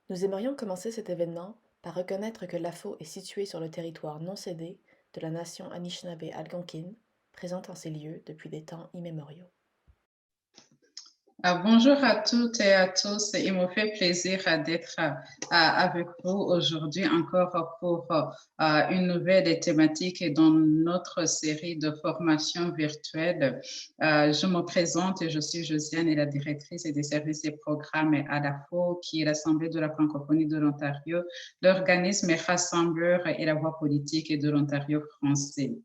Nous aimerions commencer cet événement par reconnaître que l'AFO est situé sur le territoire non cédé de la nation Anishinaabe-Algonquin, présente en ces lieux depuis des temps immémoriaux. Bonjour à toutes et à tous. Il me fait plaisir d'être avec vous aujourd'hui encore pour une nouvelle thématique dans notre série de formation virtuelle. Je me présente et je suis Josiane, la directrice des services et programmes à l'AFO, qui est l'Assemblée de la francophonie de l'Ontario, l'organisme rassembleur et la voix politique de l'Ontario français.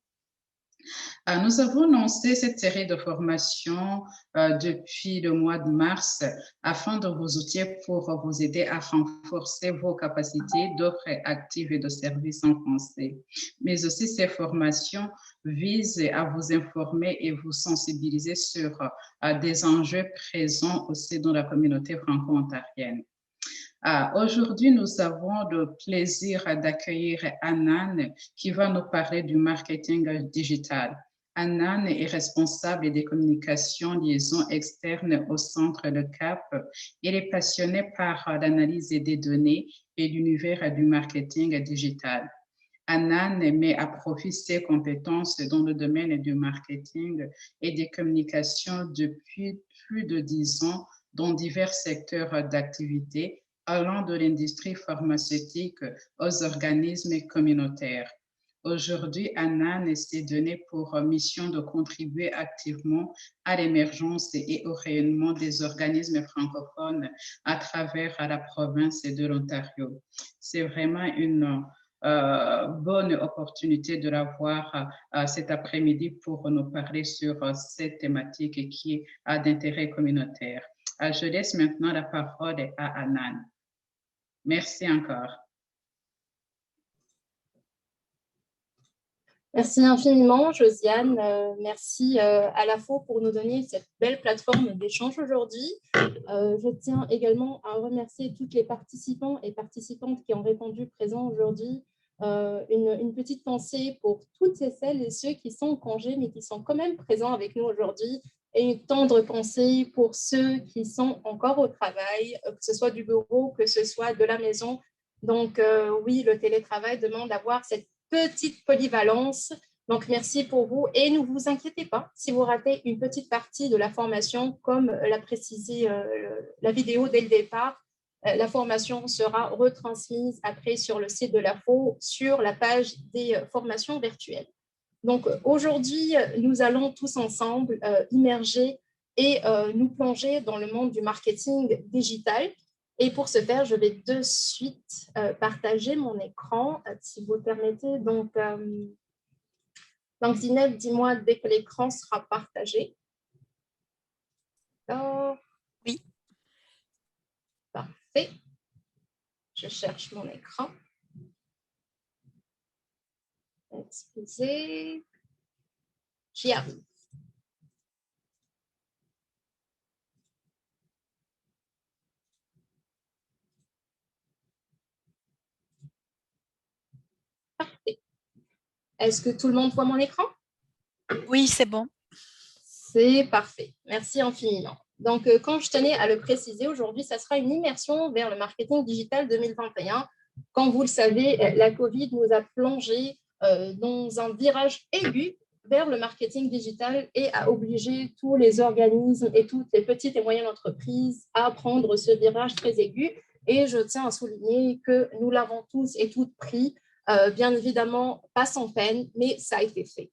Nous avons lancé cette série de formations depuis le mois de mars afin de vous outiller pour vous aider à renforcer vos capacités d'offres actives et de services en français. Mais aussi, ces formations visent à vous informer et vous sensibiliser sur des enjeux présents aussi dans la communauté franco-ontarienne. Aujourd'hui, nous avons le plaisir d'accueillir Anan qui va nous parler du marketing digital. Anan est responsable des communications liaisons externes au centre Le Cap. Il est passionné par l'analyse des données et l'univers du marketing digital. Anan met à profit ses compétences dans le domaine du marketing et des communications depuis plus de 10 ans dans divers secteurs d'activité, allant de l'industrie pharmaceutique aux organismes communautaires. Aujourd'hui, Anan s'est donné pour mission de contribuer activement à l'émergence et au rayonnement des organismes francophones à travers la province de l'Ontario. C'est vraiment une bonne opportunité de l'avoir cet après-midi pour nous parler sur cette thématique qui est d'intérêt communautaire. Je laisse maintenant la parole à Anan. Merci encore. Merci infiniment, Josiane. Merci à l'AFO pour nous donner cette belle plateforme d'échange aujourd'hui. Je tiens également à remercier toutes les participants et participantes qui ont répondu présents aujourd'hui. Une petite pensée pour toutes celles et ceux qui sont en congé, mais qui sont quand même présents avec nous aujourd'hui. Et une tendre pensée pour ceux qui sont encore au travail, que ce soit du bureau, que ce soit de la maison. Donc, oui, le télétravail demande d'avoir cette petite polyvalence. Donc, merci pour vous. Et ne vous inquiétez pas si vous ratez une petite partie de la formation, comme l'a précisé la vidéo dès le départ. La formation sera retransmise après sur le site de l'AFO, sur la page des formations virtuelles. Donc, aujourd'hui, nous allons tous ensemble immerger et nous plonger dans le monde du marketing digital. Et pour ce faire, je vais de suite partager mon écran, si vous le permettez. Donc, Zineb, dis-moi dès que l'écran sera partagé. Alors, oui. Parfait. Je cherche mon écran. Excusez. J'y arrive. Parfait. Est-ce que tout le monde voit mon écran? Oui, c'est bon. C'est parfait. Merci infiniment. Donc, quand je tenais à le préciser, aujourd'hui, ça sera une immersion vers le marketing digital 2021. Comme vous le savez, la COVID nous a plongé dans un virage aigu vers le marketing digital et a obligé tous les organismes et toutes les petites et moyennes entreprises à prendre ce virage très aigu. Et je tiens à souligner que nous l'avons tous et toutes pris, bien évidemment, pas sans peine, mais ça a été fait.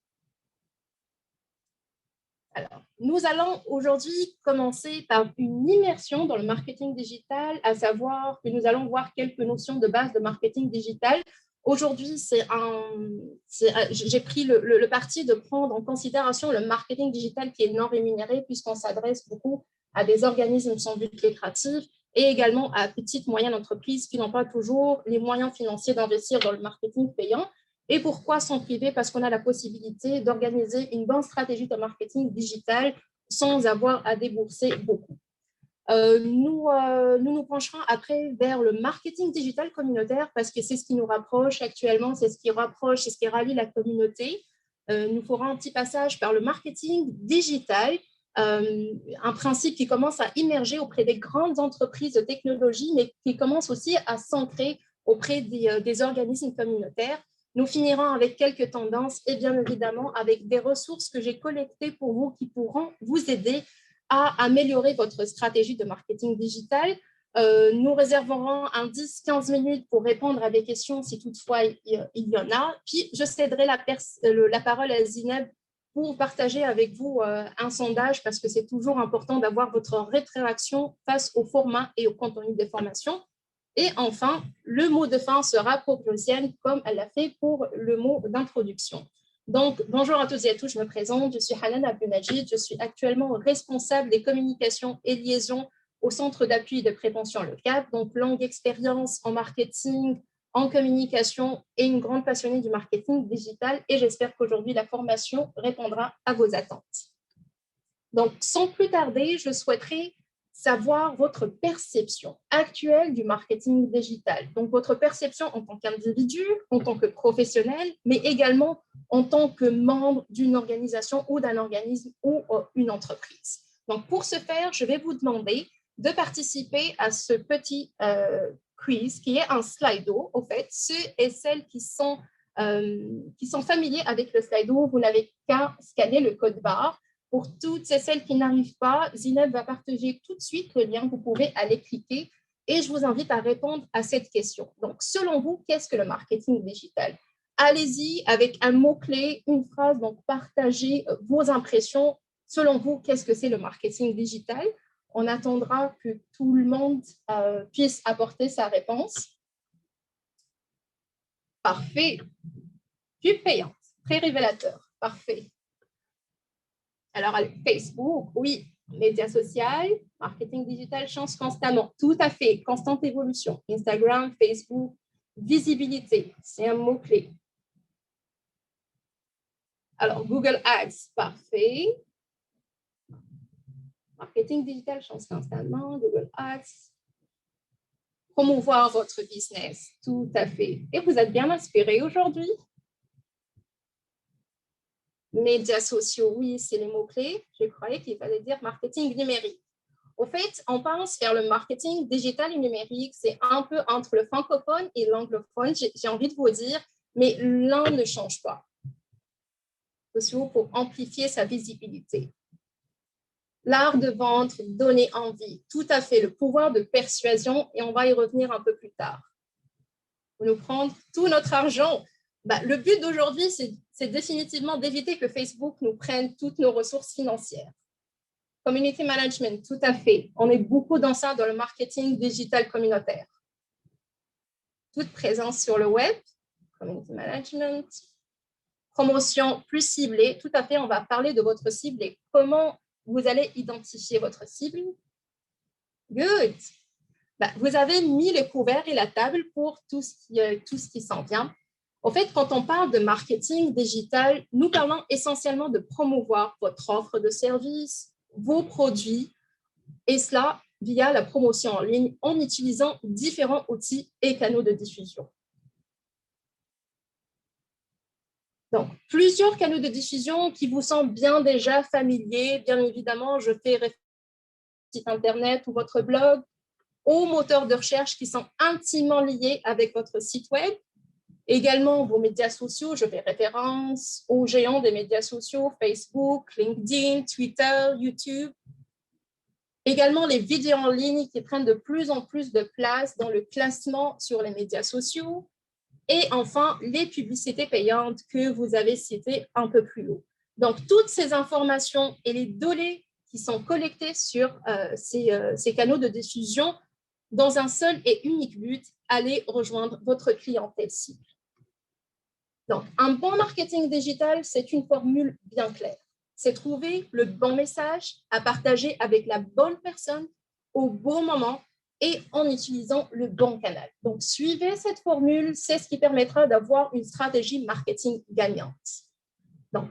Alors, nous allons aujourd'hui commencer par une immersion dans le marketing digital, à savoir que nous allons voir quelques notions de base de marketing digital. Aujourd'hui, j'ai pris le parti de prendre en considération le marketing digital qui est non rémunéré, puisqu'on s'adresse beaucoup à des organismes sans but lucratif et également à petites et moyennes entreprises qui n'ont pas toujours les moyens financiers d'investir dans le marketing payant. Et pourquoi s'en priver? Parce qu'on a la possibilité d'organiser une bonne stratégie de marketing digital sans avoir à débourser beaucoup. Nous pencherons après vers le marketing digital communautaire parce que c'est ce qui nous rapproche actuellement, c'est ce qui rapproche, c'est ce qui rallie la communauté. Nous ferons un petit passage par le marketing digital un principe qui commence à immerger auprès des grandes entreprises de technologie, mais qui commence aussi à s'ancrer auprès des organismes communautaires. Nous finirons avec quelques tendances et bien évidemment avec des ressources que j'ai collectées pour vous qui pourront vous aider à améliorer votre stratégie de marketing digital. Nous réserverons un 10-15 minutes pour répondre à des questions si toutefois il y en a. Puis je céderai la parole à Zineb pour partager avec vous un sondage parce que c'est toujours important d'avoir votre rétroaction face au format et au contenu des formations. Et enfin, le mot de fin sera pour Josiane, comme elle l'a fait pour le mot d'introduction. Donc, bonjour à tous et à tous, je me présente, je suis Hanan Abdelmajid, je suis actuellement responsable des communications et liaisons au Centre d'appui de prévention locale, donc longue expérience en marketing, en communication et une grande passionnée du marketing digital. Et j'espère qu'aujourd'hui, la formation répondra à vos attentes. Donc, sans plus tarder, je souhaiterais savoir votre perception actuelle du marketing digital. Donc, votre perception en tant qu'individu, en tant que professionnel, mais également en tant que membre d'une organisation ou d'un organisme ou une entreprise. Donc, pour ce faire, je vais vous demander de participer à ce petit quiz qui est un Slido. Au fait, ceux et celles qui sont familiers avec le Slido, vous n'avez qu'à scanner le code barre. Pour toutes et celles qui n'arrivent pas, Zineb va partager tout de suite le lien. Vous pouvez aller cliquer et je vous invite à répondre à cette question. Donc, selon vous, qu'est-ce que le marketing digital? Allez-y avec un mot-clé, une phrase, donc partagez vos impressions. Selon vous, qu'est-ce que c'est le marketing digital? On attendra que tout le monde puisse apporter sa réponse. Parfait. Pub payante, très révélateur. Parfait. Alors, Facebook, oui. Médias sociaux, marketing digital change constamment. Tout à fait, constante évolution. Instagram, Facebook, visibilité, c'est un mot-clé. Alors, Google Ads, parfait. Marketing digital change constamment. Google Ads. Promouvoir votre business, tout à fait. Et vous êtes bien inspiré aujourd'hui? Médias sociaux, oui, c'est les mots-clés. Je croyais qu'il fallait dire marketing numérique. Au fait, on pense faire le marketing digital et numérique, c'est un peu entre le francophone et l'anglophone, j'ai envie de vous dire, mais l'un ne change pas. Sociaux pour amplifier sa visibilité. L'art de vendre, donner envie, tout à fait, le pouvoir de persuasion, et on va y revenir un peu plus tard. Pour nous prendre tout notre argent. Le but d'aujourd'hui, c'est définitivement d'éviter que Facebook nous prenne toutes nos ressources financières. Community management, tout à fait. On est beaucoup dans ça, dans le marketing digital communautaire. Toute présence sur le web, community management. Promotion plus ciblée, tout à fait, on va parler de votre cible et comment vous allez identifier votre cible. Good. Vous avez mis le couvert et la table pour tout ce qui s'en vient. En fait, quand on parle de marketing digital, nous parlons essentiellement de promouvoir votre offre de service, vos produits, et cela via la promotion en ligne en utilisant différents outils et canaux de diffusion. Donc, plusieurs canaux de diffusion qui vous sont bien déjà familiers. Bien évidemment, je fais référence à votre site Internet ou votre blog, aux moteurs de recherche qui sont intimement liés avec votre site web. Également, vos médias sociaux, je fais référence aux géants des médias sociaux, Facebook, LinkedIn, Twitter, YouTube. Également, les vidéos en ligne qui prennent de plus en plus de place dans le classement sur les médias sociaux. Et enfin, les publicités payantes que vous avez citées un peu plus haut. Donc, toutes ces informations et les données qui sont collectées sur ces canaux de diffusion dans un seul et unique but, allez rejoindre votre clientèle cible. Donc, un bon marketing digital, c'est une formule bien claire. C'est trouver le bon message à partager avec la bonne personne au bon moment et en utilisant le bon canal. Donc, suivez cette formule, c'est ce qui permettra d'avoir une stratégie marketing gagnante. Donc,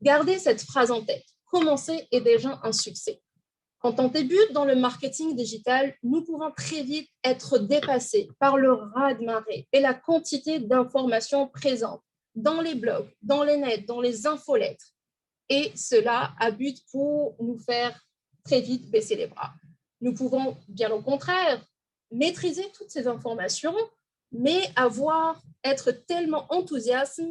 gardez cette phrase en tête. Commencer est déjà un succès. Quand on débute dans le marketing digital, nous pouvons très vite être dépassés par le raz-de-marée et la quantité d'informations présentes dans les blogs, dans les nets, dans les infolettres. et cela a but pour nous faire très vite baisser les bras. Nous pouvons, bien au contraire, maîtriser toutes ces informations, mais être tellement enthousiaste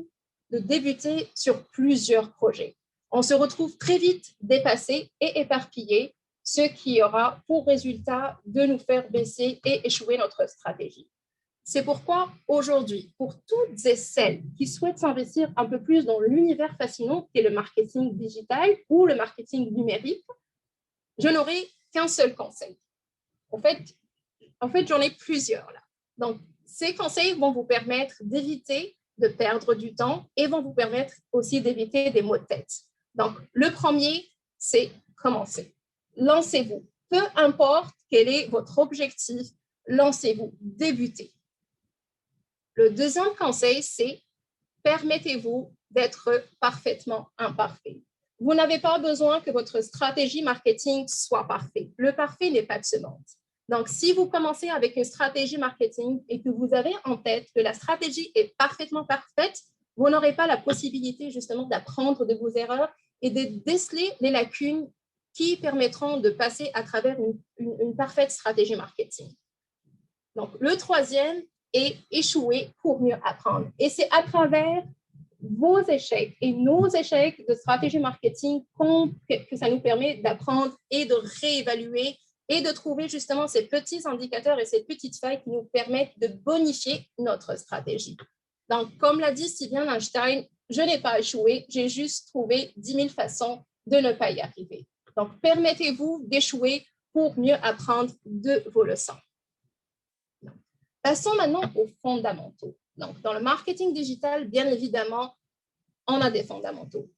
de débuter sur plusieurs projets. On se retrouve très vite dépassé et éparpillé, ce qui aura pour résultat de nous faire baisser et échouer notre stratégie. C'est pourquoi aujourd'hui, pour toutes et celles qui souhaitent s'investir un peu plus dans l'univers fascinant qu'est le marketing digital ou le marketing numérique, je n'aurai qu'un seul conseil. En fait, j'en ai plusieurs là. Donc, ces conseils vont vous permettre d'éviter de perdre du temps et vont vous permettre aussi d'éviter des maux de tête. Donc, le premier, c'est commencer. Lancez-vous. Peu importe quel est votre objectif, lancez-vous, débutez. Le deuxième conseil, c'est permettez-vous d'être parfaitement imparfait. Vous n'avez pas besoin que votre stratégie marketing soit parfaite. Le parfait n'est pas de ce monde. Donc, si vous commencez avec une stratégie marketing et que vous avez en tête que la stratégie est parfaitement parfaite, vous n'aurez pas la possibilité justement d'apprendre de vos erreurs et de déceler les lacunes qui permettront de passer à travers une parfaite stratégie marketing. Donc, le troisième est échouer pour mieux apprendre. Et c'est à travers vos échecs et nos échecs de stratégie marketing que ça nous permet d'apprendre et de réévaluer et de trouver justement ces petits indicateurs et ces petites failles qui nous permettent de bonifier notre stratégie. Donc, comme l'a dit si bien Einstein, je n'ai pas échoué, j'ai juste trouvé 10 000 façons de ne pas y arriver. Donc, permettez-vous d'échouer pour mieux apprendre de vos leçons. Passons maintenant aux fondamentaux. Donc, dans le marketing digital, bien évidemment, on a des fondamentaux.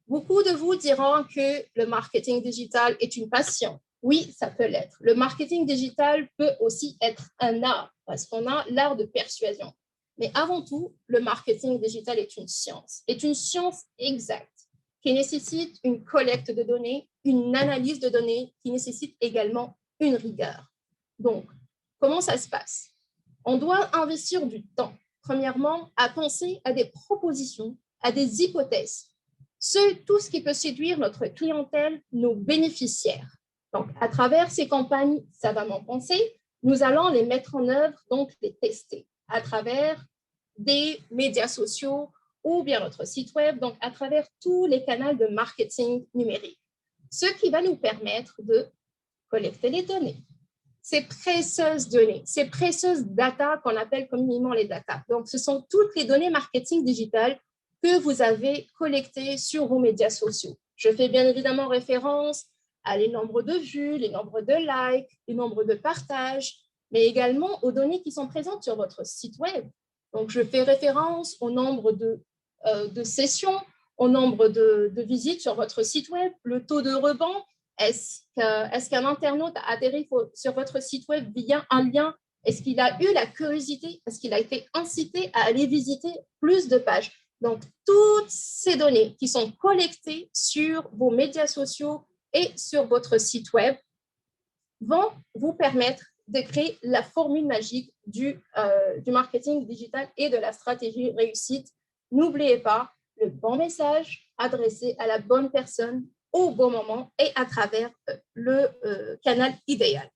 Beaucoup de vous diront que le marketing digital est une passion. Oui, ça peut l'être. Le marketing digital peut aussi être un art, parce qu'on a l'art de persuasion. Mais avant tout, le marketing digital est une science exacte, qui nécessite une collecte de données, une analyse de données, qui nécessite également une rigueur. Donc, comment ça se passe? On doit investir du temps, premièrement, à penser à des propositions, à des hypothèses. Tout ce qui peut séduire notre clientèle, nos bénéficiaires. Donc, à travers ces campagnes savamment pensées, nous allons les mettre en œuvre, donc les tester à travers des médias sociaux ou bien notre site web, donc à travers tous les canaux de marketing numérique. Ce qui va nous permettre de collecter les données. Ces précieuses données, ces précieuses data qu'on appelle communément les data. Donc, ce sont toutes les données marketing digital que vous avez collectées sur vos médias sociaux. Je fais bien évidemment référence à les nombres de vues, les nombres de likes, les nombres de partages, mais également aux données qui sont présentes sur votre site web. Donc, je fais référence au nombre de sessions, au nombre de visites sur votre site web, le taux de rebond. Est-ce qu'un internaute a atterri sur votre site web via un lien? Est-ce qu'il a eu la curiosité? Est-ce qu'il a été incité à aller visiter plus de pages? Donc, toutes ces données qui sont collectées sur vos médias sociaux et sur votre site web vont vous permettre de créer la formule magique du marketing digital et de la stratégie réussite. N'oubliez pas le bon message adressé à la bonne personne au bon moment et à travers le canal idéal.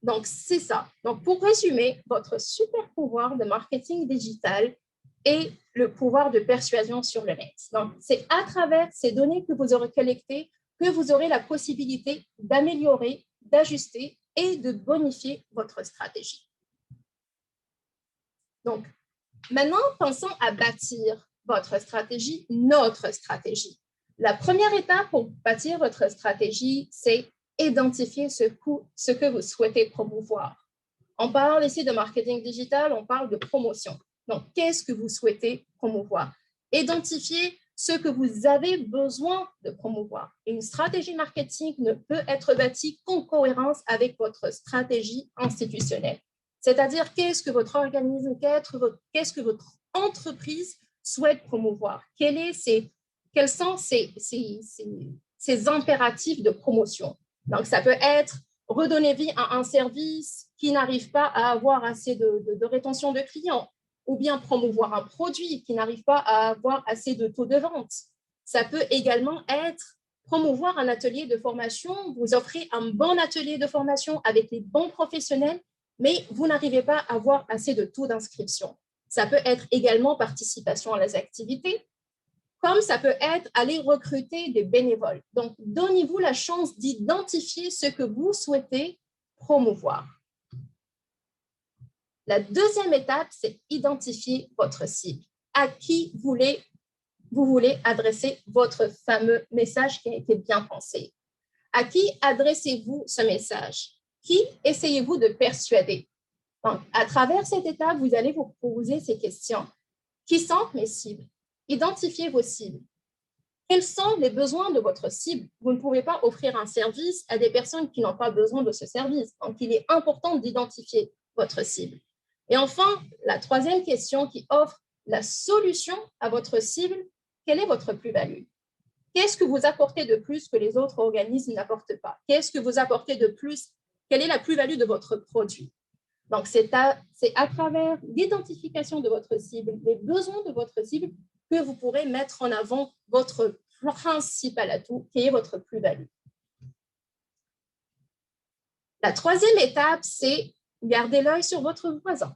Donc, c'est ça. Donc, pour résumer, votre super pouvoir de marketing digital est le pouvoir de persuasion sur le net. Donc, c'est à travers ces données que vous aurez collectées que vous aurez la possibilité d'améliorer, d'ajuster et de bonifier votre stratégie. Donc, maintenant, pensons à bâtir votre stratégie, notre stratégie. La première étape pour bâtir votre stratégie, c'est identifier ce que vous souhaitez promouvoir. On parle ici de marketing digital, on parle de promotion. Donc, qu'est-ce que vous souhaitez promouvoir? Identifiez ce que vous avez besoin de promouvoir. Une stratégie marketing ne peut être bâtie qu'en cohérence avec votre stratégie institutionnelle. C'est-à-dire, qu'est-ce que votre organisme, qu'est-ce que votre entreprise souhaite promouvoir? Quels sont ces impératifs de promotion? Donc, ça peut être redonner vie à un service qui n'arrive pas à avoir assez de rétention de clients, ou bien promouvoir un produit qui n'arrive pas à avoir assez de taux de vente. Ça peut également être promouvoir un atelier de formation. Vous offrez un bon atelier de formation avec les bons professionnels, mais vous n'arrivez pas à avoir assez de taux d'inscription. Ça peut être également participation à les activités, comme ça peut être aller recruter des bénévoles. Donc, donnez-vous la chance d'identifier ce que vous souhaitez promouvoir. La deuxième étape, c'est identifier votre cible. À qui vous voulez adresser votre fameux message qui a été bien pensé? À qui adressez-vous ce message? Qui essayez-vous de persuader? Donc, à travers cette étape, vous allez vous poser ces questions. Qui sont mes cibles? Identifiez vos cibles. Quels sont les besoins de votre cible? Vous ne pouvez pas offrir un service à des personnes qui n'ont pas besoin de ce service. Donc, il est important d'identifier votre cible. Et enfin, la troisième question qui offre la solution à votre cible, quelle est votre plus-value? Qu'est-ce que vous apportez de plus que les autres organismes n'apportent pas? Qu'est-ce que vous apportez de plus? Quelle est la plus-value de votre produit? Donc, c'est à travers l'identification de votre cible, les besoins de votre cible, que vous pourrez mettre en avant votre principal atout, qui est votre plus-value. La troisième étape, c'est garder l'œil sur votre voisin.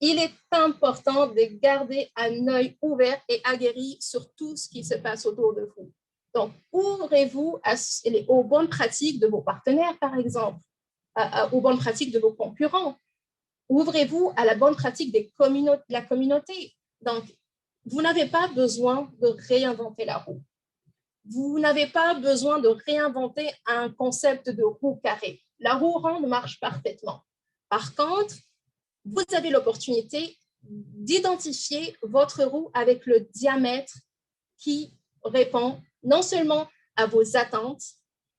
Il est important de garder un œil ouvert et aguerri sur tout ce qui se passe autour de vous. Donc, ouvrez-vous aux bonnes pratiques de vos partenaires, par exemple, aux bonnes pratiques de vos concurrents. Ouvrez-vous à la bonne pratique de la communauté. Donc, vous n'avez pas besoin de réinventer la roue. Vous n'avez pas besoin de réinventer un concept de roue carrée. La roue ronde marche parfaitement. Par contre, vous avez l'opportunité d'identifier votre roue avec le diamètre qui répond non seulement à vos attentes,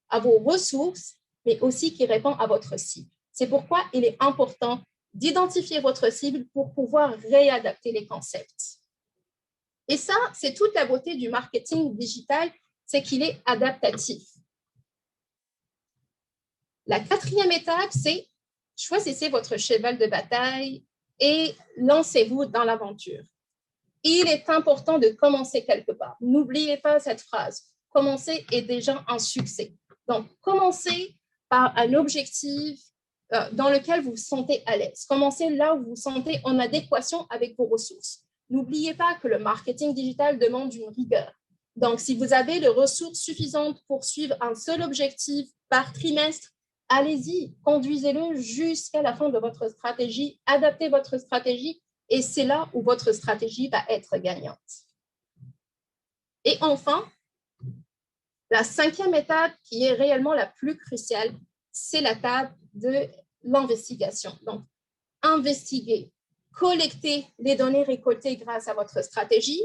à vos ressources, mais aussi qui répond à votre cible. C'est pourquoi il est important d'identifier votre cible pour pouvoir réadapter les concepts. Et ça, c'est toute la beauté du marketing digital, c'est qu'il est adaptatif. La quatrième étape, c'est choisissez votre cheval de bataille et lancez-vous dans l'aventure. Il est important de commencer quelque part. N'oubliez pas cette phrase. Commencer est déjà un succès. Donc, commencez par un objectif dans lequel vous vous sentez à l'aise. Commencez là où vous vous sentez en adéquation avec vos ressources. N'oubliez pas que le marketing digital demande une rigueur. Donc, si vous avez les ressources suffisantes pour suivre un seul objectif par trimestre, allez-y, conduisez-le jusqu'à la fin de votre stratégie, adaptez votre stratégie et c'est là où votre stratégie va être gagnante. Et enfin, la cinquième étape qui est réellement la plus cruciale, c'est l'étape de l'investigation. Donc, investiguez, collectez les données récoltées grâce à votre stratégie,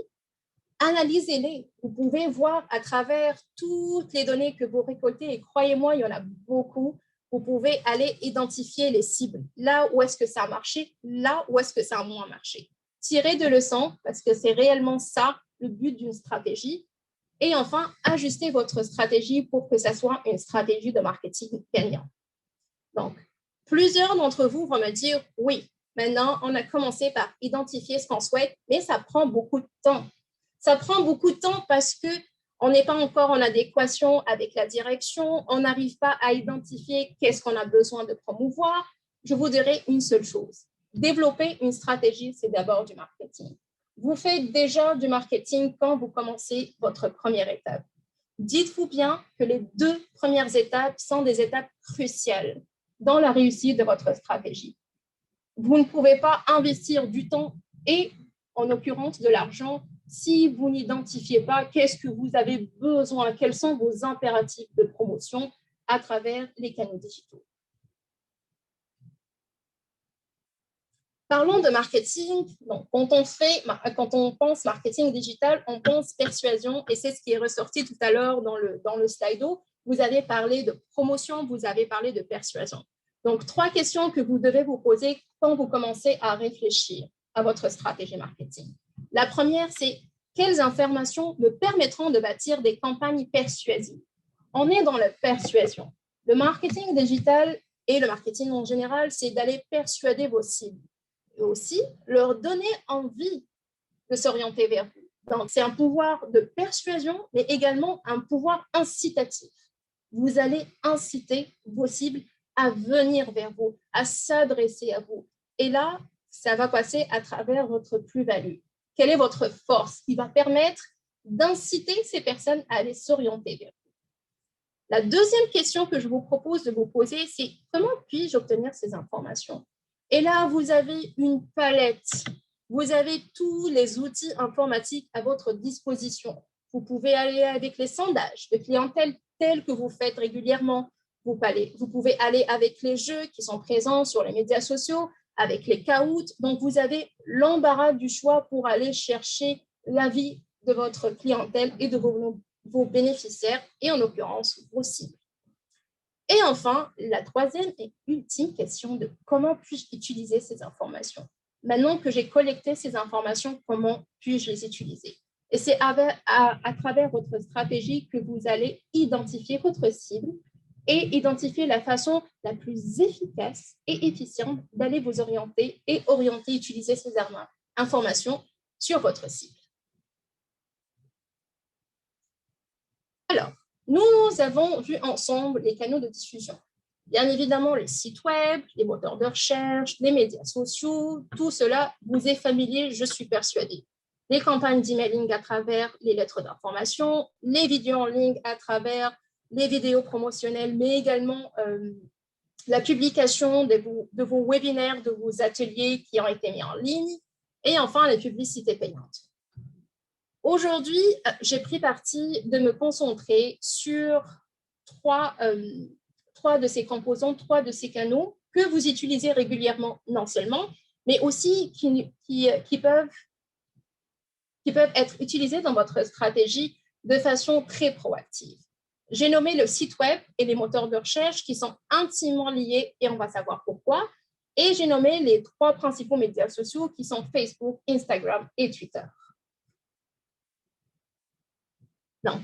analysez-les. Vous pouvez voir à travers toutes les données que vous récoltez, et croyez-moi, il y en a beaucoup. Vous pouvez aller identifier les cibles. Là où est-ce que ça a marché, là où est-ce que ça a moins marché. Tirez de leçons parce que c'est réellement ça le but d'une stratégie. Et enfin, ajustez votre stratégie pour que ça soit une stratégie de marketing gagnant. Donc, plusieurs d'entre vous vont me dire, oui, maintenant, on a commencé par identifier ce qu'on souhaite, mais ça prend beaucoup de temps. Ça prend beaucoup de temps parce qu'on n'est pas encore en adéquation avec la direction, on n'arrive pas à identifier qu'est-ce qu'on a besoin de promouvoir. Je vous dirai une seule chose. Développer une stratégie, c'est d'abord du marketing. Vous faites déjà du marketing quand vous commencez votre première étape. Dites-vous bien que les 2 premières étapes sont des étapes cruciales dans la réussite de votre stratégie. Vous ne pouvez pas investir du temps et, en l'occurrence, de l'argent si vous n'identifiez pas qu'est-ce que vous avez besoin, quels sont vos impératifs de promotion à travers les canaux digitaux. Parlons de marketing. Donc, quand on pense marketing digital, on pense persuasion et c'est ce qui est ressorti tout à l'heure dans le Slido. Vous avez parlé de promotion, vous avez parlé de persuasion. Donc, 3 questions que vous devez vous poser quand vous commencez à réfléchir à votre stratégie marketing. La première, c'est quelles informations me permettront de bâtir des campagnes persuasives? On est dans la persuasion. Le marketing digital et le marketing en général, c'est d'aller persuader vos cibles et aussi leur donner envie de s'orienter vers vous. Donc, c'est un pouvoir de persuasion, mais également un pouvoir incitatif. Vous allez inciter vos cibles à venir vers vous, à s'adresser à vous. Et là, ça va passer à travers votre plus-value. Quelle est votre force qui va permettre d'inciter ces personnes à aller s'orienter vers vous? La deuxième question que je vous propose de vous poser, c'est comment puis-je obtenir ces informations? Et là, vous avez une palette. Vous avez tous les outils informatiques à votre disposition. Vous pouvez aller avec les sondages de clientèle tels que vous faites régulièrement. Vous pouvez aller avec les jeux qui sont présents sur les médias sociaux, avec les caouts. Donc, vous avez l'embarras du choix pour aller chercher l'avis de votre clientèle et de vos bénéficiaires, et en l'occurrence, vos cibles. Et enfin, la troisième et ultime question de comment puis-je utiliser ces informations? Maintenant que j'ai collecté ces informations, comment puis-je les utiliser? Et c'est à travers votre stratégie que vous allez identifier votre cible et identifier la façon la plus efficace et efficiente d'aller vous orienter et utiliser ces informations sur votre cible. Alors, nous avons vu ensemble les canaux de diffusion. Bien évidemment, les sites web, les moteurs de recherche, les médias sociaux, tout cela vous est familier, je suis persuadée. Les campagnes d'emailing à travers les lettres d'information, les vidéos en ligne à travers les vidéos promotionnelles, mais également la publication de vos webinaires, de vos ateliers qui ont été mis en ligne, et enfin, les publicités payantes. Aujourd'hui, j'ai pris parti de me concentrer sur trois de ces composants, trois de ces canaux que vous utilisez régulièrement, non seulement, mais aussi qui peuvent être utilisés dans votre stratégie de façon très proactive. J'ai nommé le site web et les moteurs de recherche qui sont intimement liés et on va savoir pourquoi. Et j'ai nommé les trois principaux médias sociaux qui sont Facebook, Instagram et Twitter. Donc,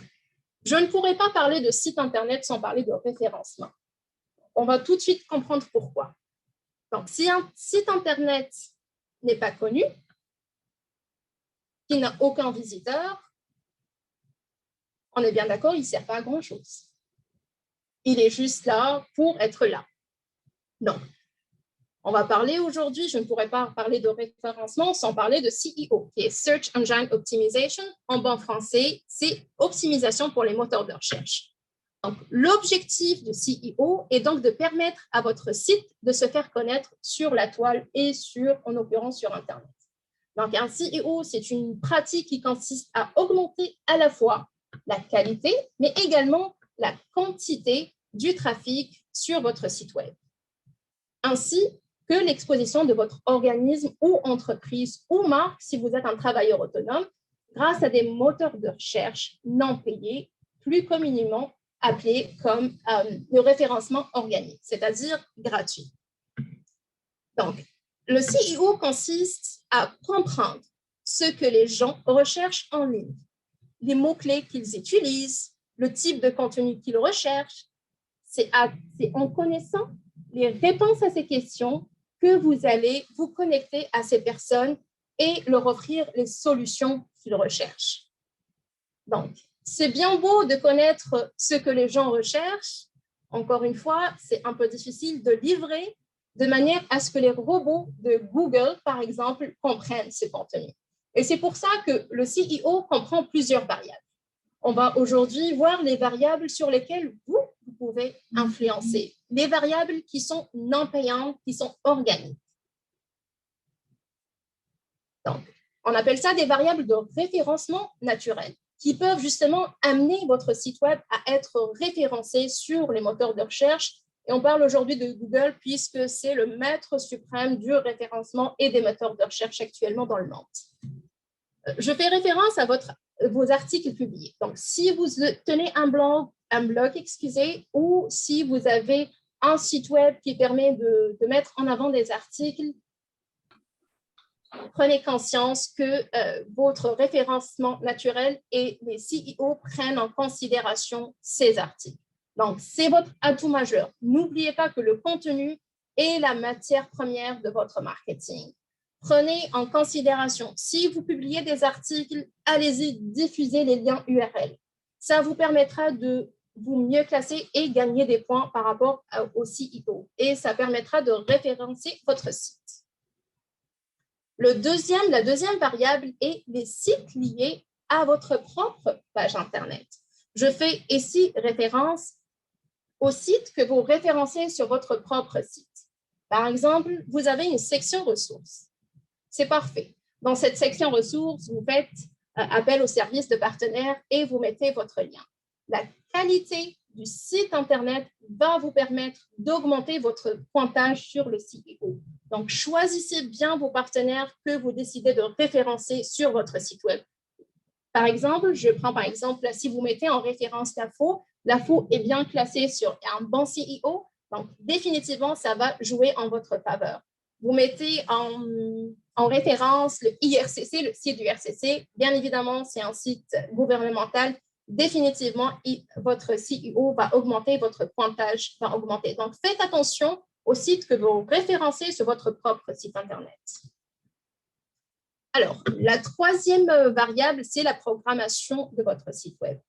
je ne pourrais pas parler de site Internet sans parler de référencement. On va tout de suite comprendre pourquoi. Donc, si un site Internet n'est pas connu, qui n'a aucun visiteur, on est bien d'accord, il ne sert pas à grand-chose. Il est juste là pour être là. Donc, on va parler aujourd'hui, je ne pourrais pas parler de référencement sans parler de SEO, qui est Search Engine Optimization. En bon français, c'est optimisation pour les moteurs de recherche. Donc, l'objectif de SEO est donc de permettre à votre site de se faire connaître sur la toile et en l'occurrence, sur Internet. Donc, un SEO, c'est une pratique qui consiste à augmenter à la fois la qualité, mais également la quantité du trafic sur votre site web, ainsi que l'exposition de votre organisme ou entreprise ou marque si vous êtes un travailleur autonome grâce à des moteurs de recherche non payés, plus communément appelés comme le référencement organique, c'est-à-dire gratuit. Donc, le SEO consiste à comprendre ce que les gens recherchent en ligne, les mots-clés qu'ils utilisent, le type de contenu qu'ils recherchent. C'est en connaissant les réponses à ces questions que vous allez vous connecter à ces personnes et leur offrir les solutions qu'ils recherchent. Donc, c'est bien beau de connaître ce que les gens recherchent. Encore une fois, c'est un peu difficile de livrer de manière à ce que les robots de Google, par exemple, comprennent ce contenu. Et c'est pour ça que le SEO comprend plusieurs variables. On va aujourd'hui voir les variables sur lesquelles vous pouvez influencer, les variables qui sont non payantes, qui sont organiques. Donc, on appelle ça des variables de référencement naturel, qui peuvent justement amener votre site web à être référencé sur les moteurs de recherche. Et on parle aujourd'hui de Google puisque c'est le maître suprême du référencement et des moteurs de recherche actuellement dans le monde. Je fais référence à vos articles publiés. Donc, si vous tenez un blog, ou si vous avez un site web qui permet de mettre en avant des articles, prenez conscience que votre référencement naturel et les SEO prennent en considération ces articles. Donc, c'est votre atout majeur. N'oubliez pas que le contenu est la matière première de votre marketing. Prenez en considération, si vous publiez des articles, allez-y, diffusez les liens URL. Ça vous permettra de vous mieux classer et gagner des points par rapport au CEO. Et ça permettra de référencer votre site. La deuxième variable est les sites liés à votre propre page Internet. Je fais ici référence aux sites que vous référencez sur votre propre site. Par exemple, vous avez une section ressources. C'est parfait. Dans cette section ressources, vous faites appel au service de partenaire et vous mettez votre lien. La qualité du site Internet va vous permettre d'augmenter votre pointage sur le CEO. Donc, choisissez bien vos partenaires que vous décidez de référencer sur votre site web. Par exemple, je prends par exemple, si vous mettez en référence l'AFO est bien classée sur un bon CEO, donc définitivement, ça va jouer en votre faveur. Vous mettez en référence le IRCC, le site du RCC. Bien évidemment, c'est un site gouvernemental. Définitivement, votre CEO va augmenter, votre pointage va augmenter. Donc, faites attention aux sites que vous référencez sur votre propre site Internet. Alors, la troisième variable, c'est la programmation de votre site web.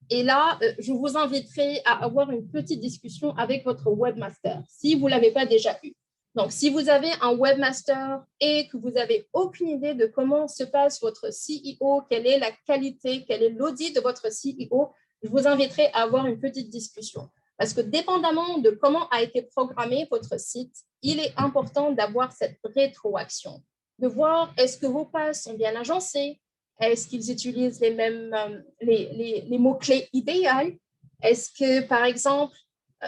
Et là, je vous inviterai à avoir une petite discussion avec votre webmaster, si vous ne l'avez pas déjà eu. Donc, si vous avez un webmaster et que vous n'avez aucune idée de comment se passe votre CEO, quelle est la qualité, quel est l'audit de votre CEO, je vous inviterai à avoir une petite discussion. Parce que dépendamment de comment a été programmé votre site, il est important d'avoir cette rétroaction, de voir est-ce que vos pages sont bien agencées, est-ce qu'ils utilisent les mêmes les mots-clés idéaux, est-ce que, par exemple,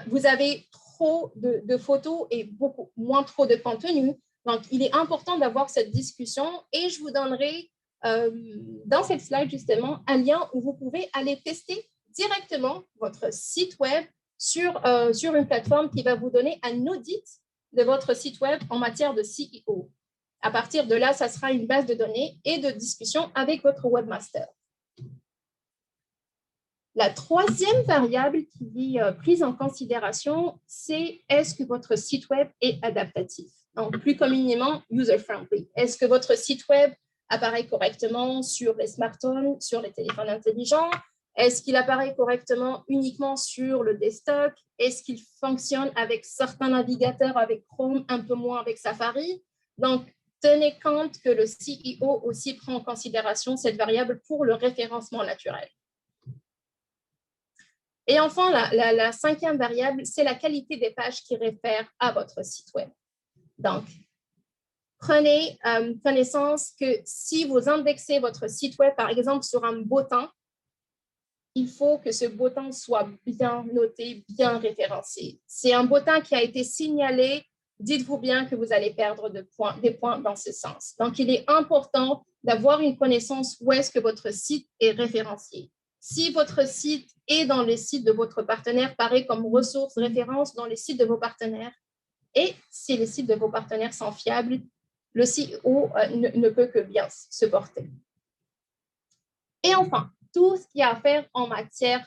vous avez trop de photos et beaucoup moins trop de contenu. Donc, il est important d'avoir cette discussion et je vous donnerai dans cette slide justement un lien où vous pouvez aller tester directement votre site web sur une plateforme qui va vous donner un audit de votre site web en matière de CEO. À partir de là, ça sera une base de données et de discussion avec votre webmaster. La troisième variable qui est prise en considération, c'est est-ce que votre site web est adaptatif? Donc, plus communément, user-friendly. Est-ce que votre site web apparaît correctement sur les smartphones, sur les téléphones intelligents? Est-ce qu'il apparaît correctement uniquement sur le desktop? Est-ce qu'il fonctionne avec certains navigateurs, avec Chrome, un peu moins avec Safari? Donc, tenez compte que le CEO aussi prend en considération cette variable pour le référencement naturel. Et enfin, la cinquième variable, c'est la qualité des pages qui réfèrent à votre site web. Donc, prenez connaissance que si vous indexez votre site web, par exemple, sur un bottin, il faut que ce bottin soit bien noté, bien référencé. C'est un bottin qui a été signalé, dites-vous bien que vous allez perdre des points dans ce sens. Donc, il est important d'avoir une connaissance où est-ce que votre site est référencié. Si votre site est dans les sites de votre partenaire, paraît comme ressource, référence dans les sites de vos partenaires, et si les sites de vos partenaires sont fiables, le CEO ne peut que bien se porter. Et enfin, tout ce qu'il y a à faire en matière,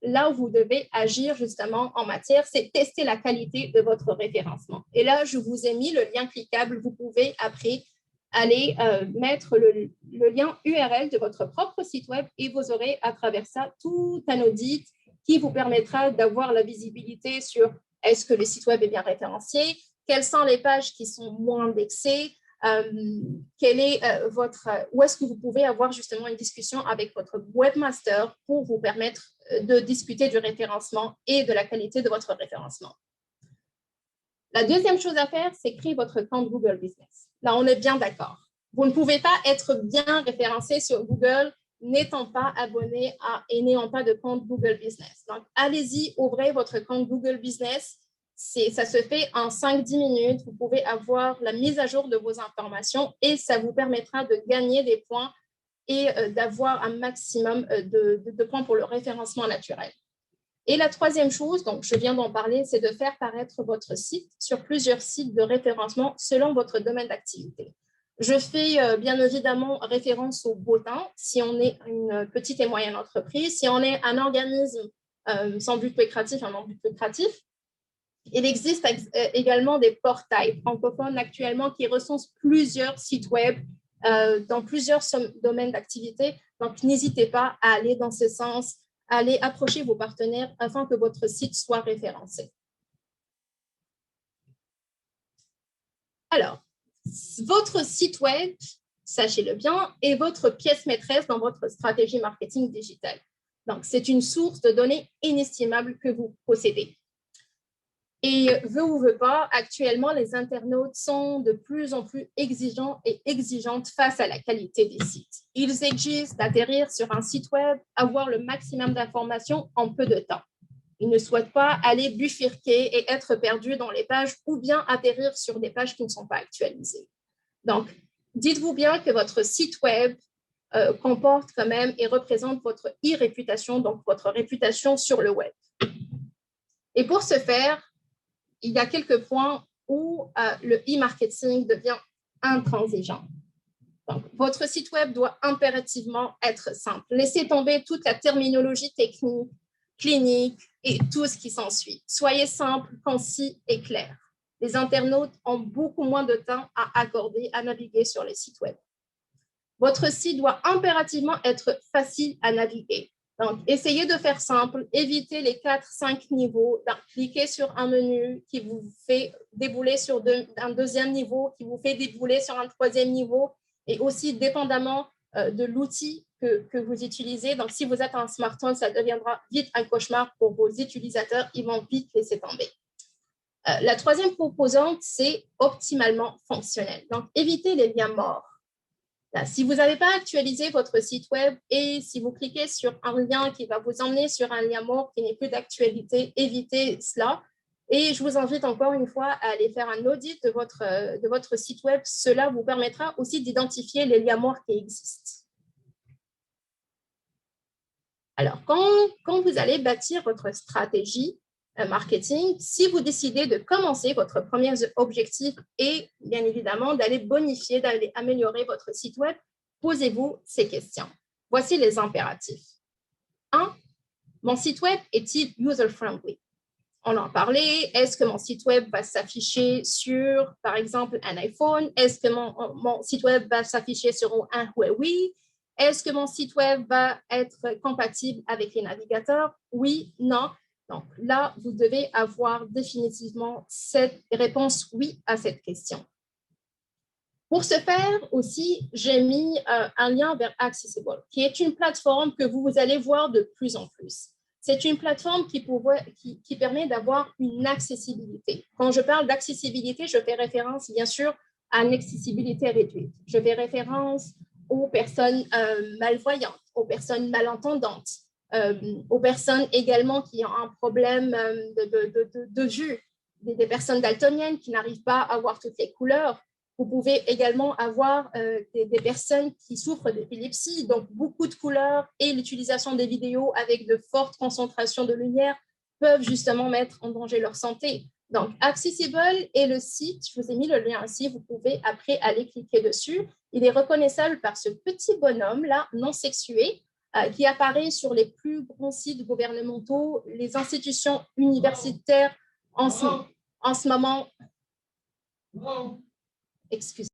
là où vous devez agir justement en matière, c'est tester la qualité de votre référencement. Et là, je vous ai mis le lien cliquable. Vous pouvez après aller mettre le lien URL de votre propre site web et vous aurez à travers ça tout un audit qui vous permettra d'avoir la visibilité sur est-ce que le site web est bien référencié, quelles sont les pages qui sont moins indexées, quel est où est-ce que vous pouvez avoir justement une discussion avec votre webmaster pour vous permettre de discuter du référencement et de la qualité de votre référencement. La deuxième chose à faire, c'est créer votre compte Google Business. Là, on est bien d'accord. Vous ne pouvez pas être bien référencé sur Google n'étant pas abonné et n'ayant pas de compte Google Business. Donc, allez-y, ouvrez votre compte Google Business. Ça se fait en 5-10 minutes. Vous pouvez avoir la mise à jour de vos informations et ça vous permettra de gagner des points et d'avoir un maximum de points pour le référencement naturel. Et la troisième chose, donc je viens d'en parler, c'est de faire paraître votre site sur plusieurs sites de référencement selon votre domaine d'activité. Je fais bien évidemment référence au bottin si on est une petite et moyenne entreprise, si on est un organisme sans but lucratif, un non but lucratif. Il existe également des portails francophones actuellement qui recensent plusieurs sites web dans plusieurs domaines d'activité. Donc, n'hésitez pas à aller dans ce sens, à aller approcher vos partenaires afin que votre site soit référencé. Alors, votre site web, sachez-le bien, est votre pièce maîtresse dans votre stratégie marketing digitale. Donc, c'est une source de données inestimable que vous possédez. Et veut ou veut pas, actuellement, les internautes sont de plus en plus exigeants et exigeantes face à la qualité des sites. Ils exigent d'atterrir sur un site web, avoir le maximum d'informations en peu de temps. Ils ne souhaitent pas aller bifurquer et être perdus dans les pages ou bien atterrir sur des pages qui ne sont pas actualisées. Donc, dites-vous bien que votre site web comporte quand même et représente votre e-réputation, donc votre réputation sur le web. Et pour ce faire, il y a quelques points où le e-marketing devient intransigeant. Donc, votre site web doit impérativement être simple. Laissez tomber toute la terminologie technique, clinique et tout ce qui s'ensuit. Soyez simple, concis et clair. Les internautes ont beaucoup moins de temps à accorder à naviguer sur les sites web. Votre site doit impérativement être facile à naviguer. Donc, essayez de faire simple, évitez les 4-5 niveaux, cliquez sur un menu qui vous fait débouler sur un deuxième niveau, qui vous fait débouler sur un troisième niveau, et aussi dépendamment de l'outil que vous utilisez. Donc, si vous êtes un smartphone, ça deviendra vite un cauchemar pour vos utilisateurs, ils vont vite laisser tomber. La troisième composante, c'est optimalement fonctionnel. Donc, évitez les liens morts. Là, si vous n'avez pas actualisé votre site web et si vous cliquez sur un lien qui va vous emmener sur un lien mort qui n'est plus d'actualité, évitez cela. Et je vous invite encore une fois à aller faire un audit de votre site web. Cela vous permettra aussi d'identifier les liens morts qui existent. Alors, quand vous allez bâtir votre stratégie marketing, si vous décidez de commencer, votre premier objectif est bien évidemment d'aller bonifier, d'aller améliorer votre site web, posez-vous ces questions. Voici les impératifs. 1. Mon site web est-il user-friendly? On en parlait. Est-ce que mon site web va s'afficher sur, par exemple, un iPhone? Est-ce que mon site web va s'afficher sur un Huawei? Est-ce que mon site web va être compatible avec les navigateurs? Oui, non. Donc là, vous devez avoir définitivement cette réponse oui à cette question. Pour ce faire aussi, j'ai mis un lien vers Accessible, qui est une plateforme que vous allez voir de plus en plus. C'est une plateforme qui permet d'avoir une accessibilité. Quand je parle d'accessibilité, je fais référence bien sûr à une accessibilité réduite. Je fais référence aux personnes malvoyantes, aux personnes malentendantes, aux personnes également qui ont un problème de vue, des personnes daltoniennes qui n'arrivent pas à voir toutes les couleurs. Vous pouvez également avoir des personnes qui souffrent d'épilepsie, donc beaucoup de couleurs et l'utilisation des vidéos avec de fortes concentrations de lumière peuvent justement mettre en danger leur santé. Donc, Accessible est le site, je vous ai mis le lien ici, vous pouvez après aller cliquer dessus. Il est reconnaissable par ce petit bonhomme-là, non sexué, qui apparaît sur les plus grands sites gouvernementaux, les institutions universitaires en ce moment. Excusez.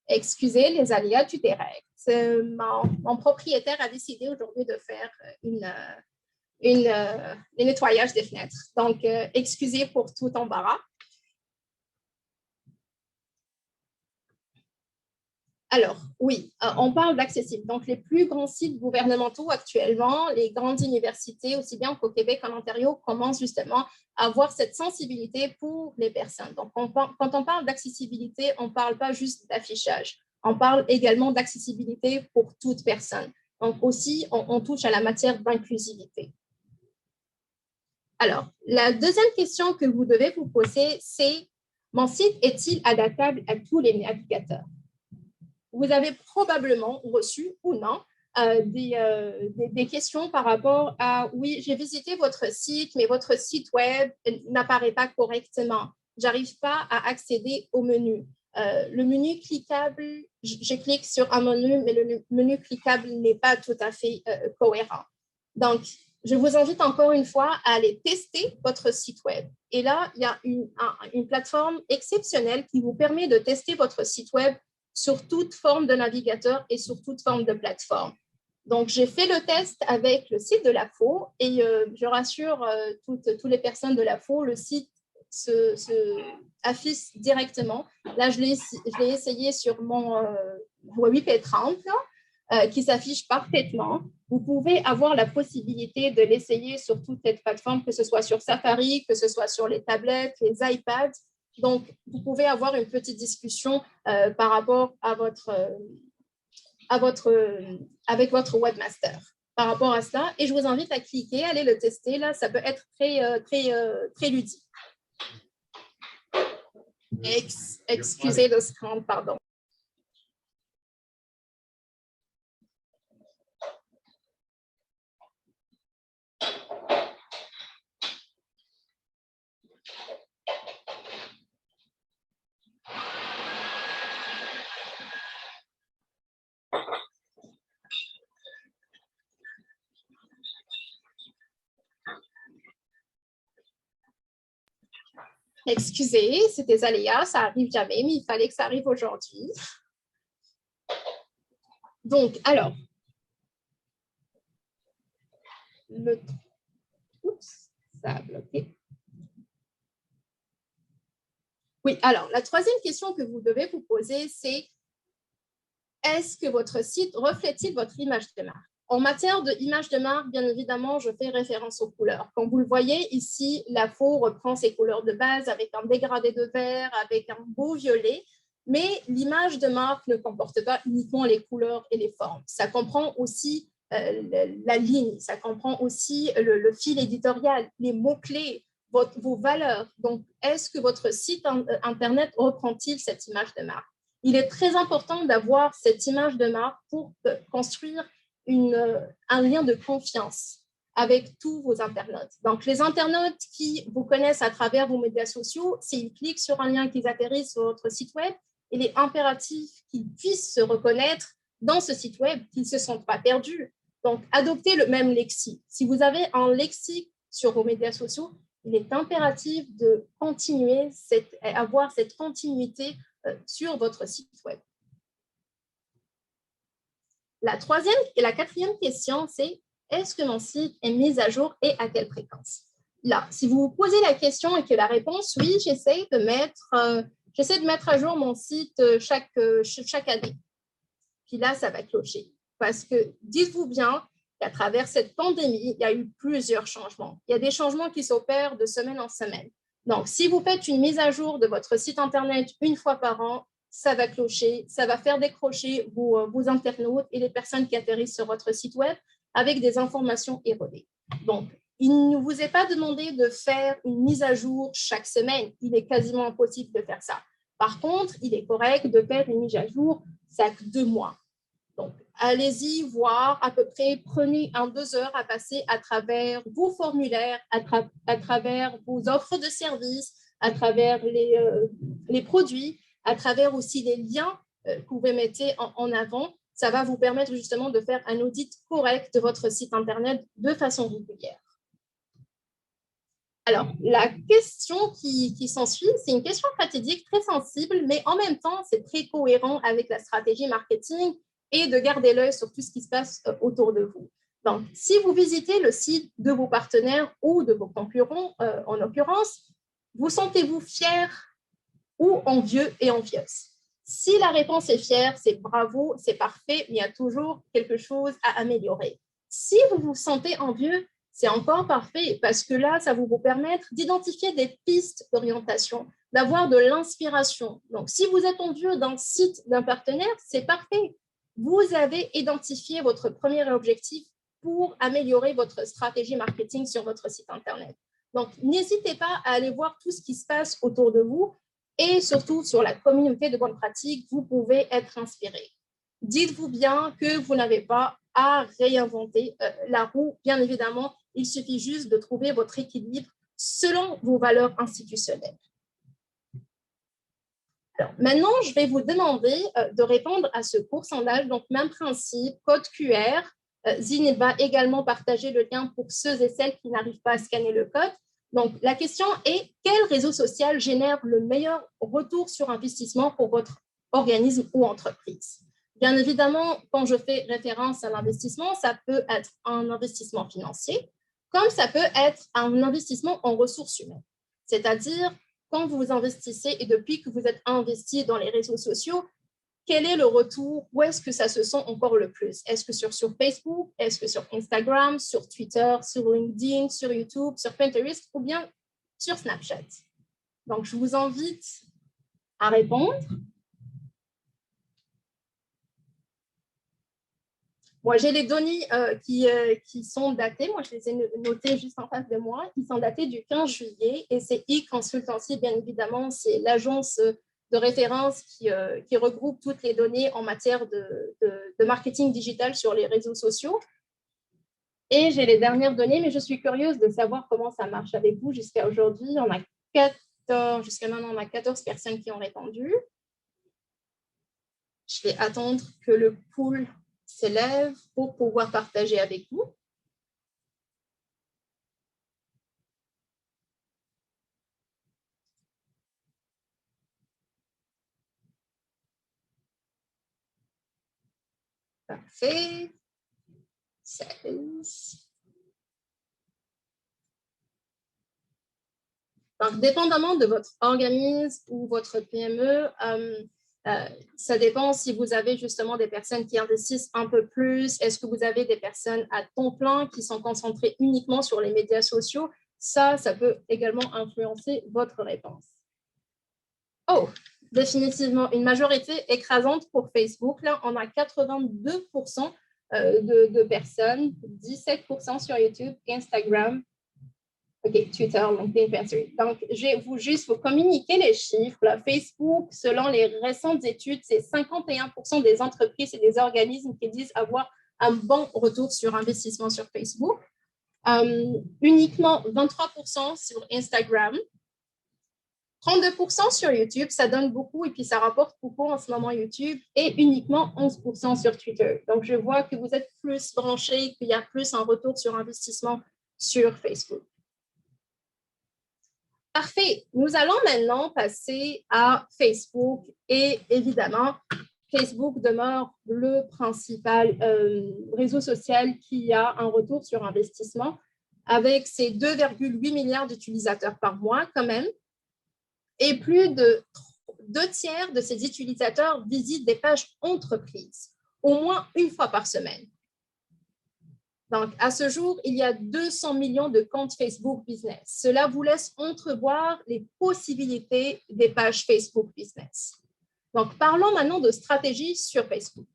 Excusez les aléas du direct. Mon propriétaire a décidé aujourd'hui de faire un nettoyage des fenêtres. Donc, excusez pour tout embarras. Alors, oui, on parle d'accessible. Donc, les plus grands sites gouvernementaux actuellement, les grandes universités, aussi bien qu'au Québec qu'en Ontario, commencent justement à avoir cette sensibilité pour les personnes. Donc, quand on parle d'accessibilité, on ne parle pas juste d'affichage. On parle également d'accessibilité pour toute personne. Donc, aussi, on touche à la matière d'inclusivité. Alors, la deuxième question que vous devez vous poser, c'est « Mon site est-il adaptable à tous les navigateurs ?» Vous avez probablement reçu ou non des questions par rapport à, oui, j'ai visité votre site, mais votre site web n'apparaît pas correctement. J'arrive pas à accéder au menu. Le menu cliquable, je clique sur un menu, mais le menu cliquable n'est pas tout à fait cohérent. Donc, je vous invite encore une fois à aller tester votre site web. Et là, il y a une plateforme exceptionnelle qui vous permet de tester votre site web sur toute forme de navigateur et sur toute forme de plateforme. Donc, j'ai fait le test avec le site de l'AFO et je rassure toutes les personnes de l'AFO, le site se affiche directement. Là, je l'ai essayé sur mon Huawei P30 qui s'affiche parfaitement. Vous pouvez avoir la possibilité de l'essayer sur toute cette plateforme, que ce soit sur Safari, que ce soit sur les tablettes, les iPads. Donc, vous pouvez avoir une petite discussion par rapport à avec votre webmaster par rapport à cela. Et je vous invite à cliquer, allez le tester. Là, ça peut être très ludique. Excusez le scan, pardon. Excusez, c'est des aléas, ça arrive jamais, mais il fallait que ça arrive aujourd'hui. Donc, alors, oups, ça a bloqué. Oui, alors, la troisième question que vous devez vous poser, c'est est-ce que votre site reflète-t-il votre image de marque? En matière d'image de marque, bien évidemment, je fais référence aux couleurs. Comme vous le voyez, ici, l'AFO reprend ses couleurs de base avec un dégradé de vert, avec un beau violet, mais l'image de marque ne comporte pas uniquement les couleurs et les formes. Ça comprend aussi la ligne, ça comprend aussi le fil éditorial, les mots-clés, vos valeurs. Donc, est-ce que votre site Internet reprend-il cette image de marque? Il est très important d'avoir cette image de marque pour construire un lien de confiance avec tous vos internautes. Donc, les internautes qui vous connaissent à travers vos médias sociaux, s'ils cliquent sur un lien qu'ils atterrissent sur votre site web, il est impératif qu'ils puissent se reconnaître dans ce site web, qu'ils ne se sentent pas perdus. Donc, adoptez le même lexique. Si vous avez un lexique sur vos médias sociaux, il est impératif de continuer avoir cette continuité sur votre site web. La troisième et la quatrième question, c'est est-ce que mon site est mis à jour et à quelle fréquence? Là, si vous vous posez la question et que la réponse, oui, j'essaie de mettre à jour mon site chaque année. Puis là, ça va clocher. Parce que dites-vous bien qu'à travers cette pandémie, il y a eu plusieurs changements. Il y a des changements qui s'opèrent de semaine en semaine. Donc, si vous faites une mise à jour de votre site Internet une fois par an, ça va clocher, ça va faire décrocher vos internautes et les personnes qui atterrissent sur votre site web avec des informations erronées. Donc, il ne vous est pas demandé de faire une mise à jour chaque semaine. Il est quasiment impossible de faire ça. Par contre, il est correct de faire une mise à jour chaque 2 mois. Donc, allez-y voir à peu près, prenez 1-2 heures à passer à travers vos formulaires, à travers vos offres de services, à travers les produits, à travers aussi les liens que vous mettez en avant. Ça va vous permettre justement de faire un audit correct de votre site Internet de façon régulière. Alors, la question qui s'ensuit, c'est une question fatidique, très sensible, mais en même temps, c'est très cohérent avec la stratégie marketing et de garder l'œil sur tout ce qui se passe autour de vous. Donc, si vous visitez le site de vos partenaires ou de vos concurrents, en l'occurrence, vous sentez-vous fier ou envieux et envieuse? Si la réponse est fière, c'est bravo, c'est parfait, mais il y a toujours quelque chose à améliorer. Si vous vous sentez envieux, c'est encore parfait parce que là, ça va vous permettre d'identifier des pistes d'orientation, d'avoir de l'inspiration. Donc, si vous êtes envieux d'un site d'un partenaire, c'est parfait. Vous avez identifié votre premier objectif pour améliorer votre stratégie marketing sur votre site Internet. Donc, n'hésitez pas à aller voir tout ce qui se passe autour de vous et surtout sur la communauté de bonnes pratiques, vous pouvez être inspiré. Dites-vous bien que vous n'avez pas à réinventer la roue. Bien évidemment, il suffit juste de trouver votre équilibre selon vos valeurs institutionnelles. Alors, maintenant, je vais vous demander de répondre à ce court sondage. Donc, même principe, code QR. Zine va également partager le lien pour ceux et celles qui n'arrivent pas à scanner le code. Donc, la question est, quel réseau social génère le meilleur retour sur investissement pour votre organisme ou entreprise? Bien évidemment, quand je fais référence à l'investissement, ça peut être un investissement financier, comme ça peut être un investissement en ressources humaines. C'est-à-dire, quand vous investissez et depuis que vous êtes investi dans les réseaux sociaux, quel est le retour? Où est-ce que ça se sent encore le plus? Est-ce que sur Facebook? Est-ce que sur Instagram, sur Twitter, sur LinkedIn, sur YouTube, sur Pinterest ou bien sur Snapchat? Donc, je vous invite à répondre. Moi, j'ai les données qui sont datées. Moi, je les ai notées juste en face de moi. Ils sont datés du 15 juillet et c'est e-Consultancy, bien évidemment. C'est l'agence de référence qui regroupe toutes les données en matière de marketing digital sur les réseaux sociaux. Et j'ai les dernières données, mais je suis curieuse de savoir comment ça marche avec vous jusqu'à aujourd'hui. Jusqu'à maintenant, on a 14 personnes qui ont répondu. Je vais attendre que le pool s'élève pour pouvoir partager avec vous. Parfait. 16. Donc, dépendamment de votre organisme ou votre PME, ça dépend si vous avez justement des personnes qui investissent un peu plus. Est-ce que vous avez des personnes à temps plein qui sont concentrées uniquement sur les médias sociaux? Ça peut également influencer votre réponse. Oh, définitivement, une majorité écrasante pour Facebook. Là, on a 82% de personnes, 17% sur YouTube, Instagram, Twitter, LinkedIn, Pinterest. Donc, je vais juste vous communiquer les chiffres. Là, Facebook, selon les récentes études, c'est 51% des entreprises et des organismes qui disent avoir un bon retour sur investissement sur Facebook. Uniquement 23% sur Instagram. 32% sur YouTube, ça donne beaucoup et puis ça rapporte beaucoup en ce moment YouTube et uniquement 11% sur Twitter. Donc, je vois que vous êtes plus branchés, qu'il y a plus un retour sur investissement sur Facebook. Parfait. Nous allons maintenant passer à Facebook et évidemment, Facebook demeure le principal réseau social qui a un retour sur investissement avec ses 2,8 milliards d'utilisateurs par mois quand même. Et plus de 2/3 de ces utilisateurs visitent des pages entreprises, au moins une fois par semaine. Donc, à ce jour, il y a 200 millions de comptes Facebook Business. Cela vous laisse entrevoir les possibilités des pages Facebook Business. Donc, parlons maintenant de stratégie sur Facebook.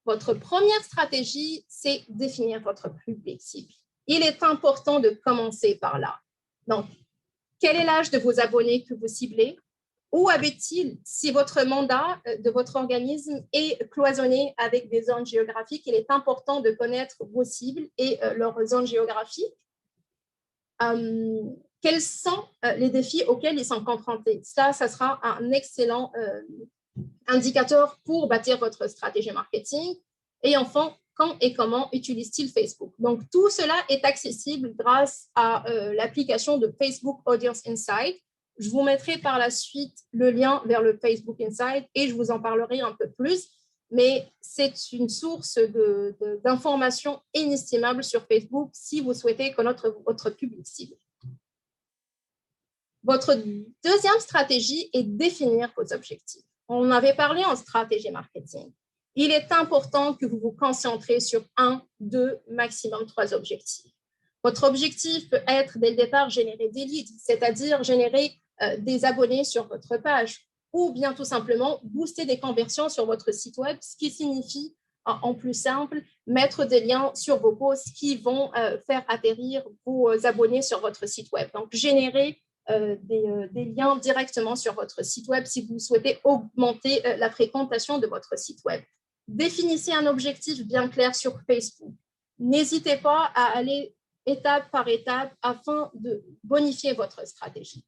Votre première stratégie, c'est définir votre public cible. Il est important de commencer par là. Donc, quel est l'âge de vos abonnés que vous ciblez? Où habite-t-il? Si votre mandat de votre organisme est cloisonné avec des zones géographiques, il est important de connaître vos cibles et leurs zones géographiques. Quels sont les défis auxquels ils sont confrontés? Ça sera un excellent indicateur pour bâtir votre stratégie marketing. Et enfin, quand et comment utilise-t-il Facebook? Donc, tout cela est accessible grâce à l'application de Facebook Audience Insight. Je vous mettrai par la suite le lien vers le Facebook Insight et je vous en parlerai un peu plus. Mais c'est une source d'informations inestimable sur Facebook si vous souhaitez connaître votre public cible. Votre deuxième stratégie est définir vos objectifs. On avait parlé en stratégie marketing. Il est important que vous vous concentrez sur 1, 2, maximum 3 objectifs. Votre objectif peut être dès le départ générer des leads, c'est-à-dire générer des abonnés sur votre page ou bien tout simplement booster des conversions sur votre site web, ce qui signifie en plus simple, mettre des liens sur vos posts qui vont faire atterrir vos abonnés sur votre site web. Donc, générer des liens directement sur votre site web si vous souhaitez augmenter la fréquentation de votre site web. Définissez un objectif bien clair sur Facebook. N'hésitez pas à aller étape par étape afin de bonifier votre stratégie.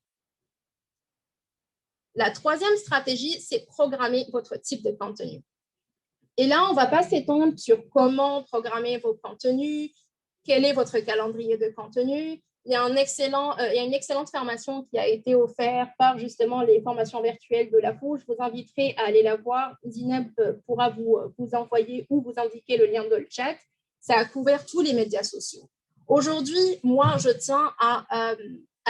La troisième stratégie, c'est programmer votre type de contenu. Et là, on ne va pas s'étendre sur comment programmer vos contenus, quel est votre calendrier de contenu. Il y a une excellente formation qui a été offerte par justement les formations virtuelles de la FO. Je vous inviterai à aller la voir. Zineb pourra vous envoyer ou vous indiquer le lien dans le chat. Ça a couvert tous les médias sociaux. Aujourd'hui, moi, je tiens à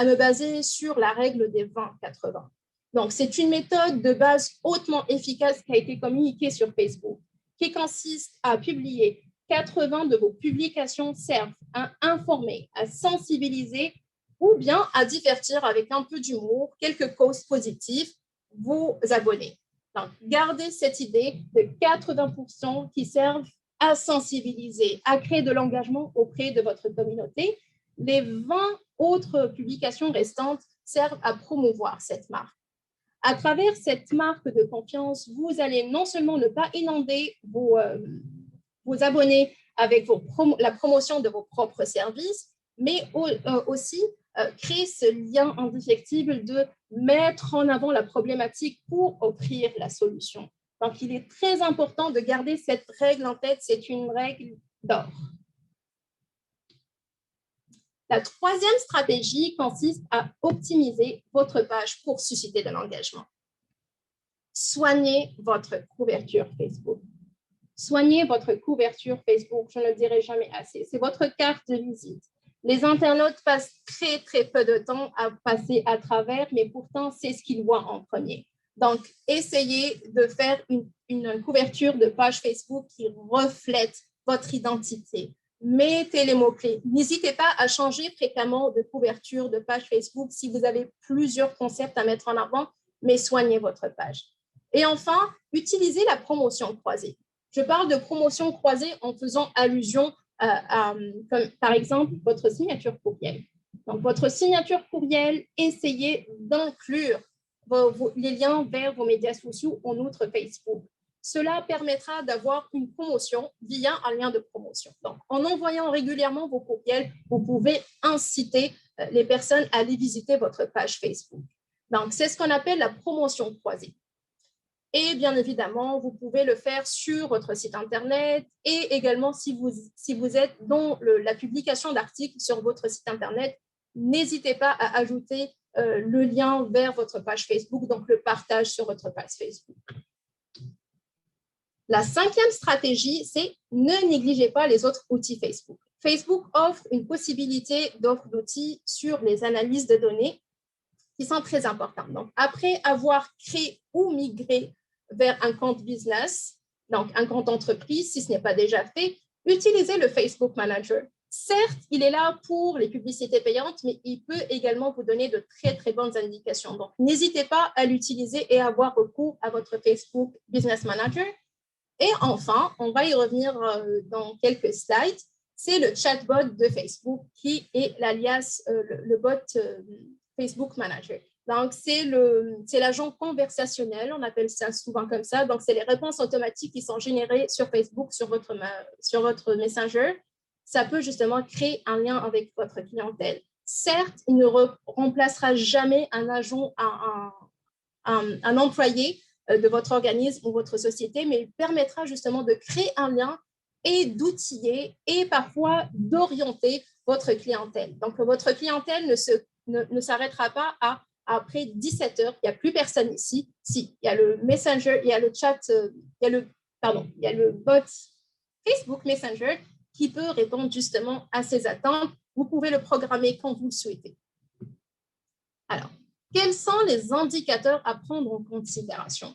me baser sur la règle des 20-80. Donc, c'est une méthode de base hautement efficace qui a été communiquée sur Facebook, qui consiste à publier 80 de vos publications servent à informer, à sensibiliser ou bien à divertir avec un peu d'humour, quelques causes positives, vos abonnés. Donc, gardez cette idée de 80% qui servent à sensibiliser, à créer de l'engagement auprès de votre communauté. Les 20 autres publications restantes servent à promouvoir cette marque. À travers cette marque de confiance, vous allez non seulement ne pas inonder vos abonnés avec la promotion de vos propres services, mais aussi créer ce lien indéfectible de mettre en avant la problématique pour offrir la solution. Donc, il est très important de garder cette règle en tête. C'est une règle d'or. La troisième stratégie consiste à optimiser votre page pour susciter de l'engagement. Soignez votre couverture Facebook. Soignez votre couverture Facebook, je ne le dirai jamais assez. C'est votre carte de visite. Les internautes passent très, très peu de temps à passer à travers, mais pourtant, c'est ce qu'ils voient en premier. Donc, essayez de faire une couverture de page Facebook qui reflète votre identité. Mettez les mots-clés. N'hésitez pas à changer fréquemment de couverture de page Facebook si vous avez plusieurs concepts à mettre en avant, mais soignez votre page. Et enfin, utilisez la promotion croisée. Je parle de promotion croisée en faisant allusion comme, par exemple, votre signature courriel. Donc, votre signature courriel, essayez d'inclure les liens vers vos médias sociaux en outre Facebook. Cela permettra d'avoir une promotion via un lien de promotion. Donc, en envoyant régulièrement vos courriels, vous pouvez inciter les personnes à aller visiter votre page Facebook. Donc, c'est ce qu'on appelle la promotion croisée. Et bien évidemment, vous pouvez le faire sur votre site Internet et également si vous êtes dans la publication d'articles sur votre site Internet, n'hésitez pas à ajouter le lien vers votre page Facebook, donc le partage sur votre page Facebook. La cinquième stratégie, c'est ne négligez pas les autres outils Facebook. Facebook offre une possibilité d'offre d'outils sur les analyses de données qui sont très importantes. Donc, après avoir créé ou migré vers un compte business, donc un compte entreprise, si ce n'est pas déjà fait, utilisez le Facebook Manager. Certes, il est là pour les publicités payantes, mais il peut également vous donner de très, très bonnes indications. Donc, n'hésitez pas à l'utiliser et à avoir recours à votre Facebook Business Manager. Et enfin, on va y revenir dans quelques slides, c'est le chatbot de Facebook qui est l'alias, le bot Facebook Manager. Donc, c'est l'agent conversationnel, on appelle ça souvent comme ça. Donc, c'est les réponses automatiques qui sont générées sur Facebook, sur votre Messenger. Ça peut justement créer un lien avec votre clientèle. Certes, il ne remplacera jamais un agent, un employé de votre organisme ou votre société, mais il permettra justement de créer un lien et d'outiller et parfois d'orienter votre clientèle. Donc, votre clientèle ne s'arrêtera pas après 17 heures, il n'y a plus personne ici. Si, il y a le Messenger, il y a le chat, il y a le bot Facebook Messenger qui peut répondre justement à ces attentes. Vous pouvez le programmer quand vous le souhaitez. Alors, quels sont les indicateurs à prendre en considération?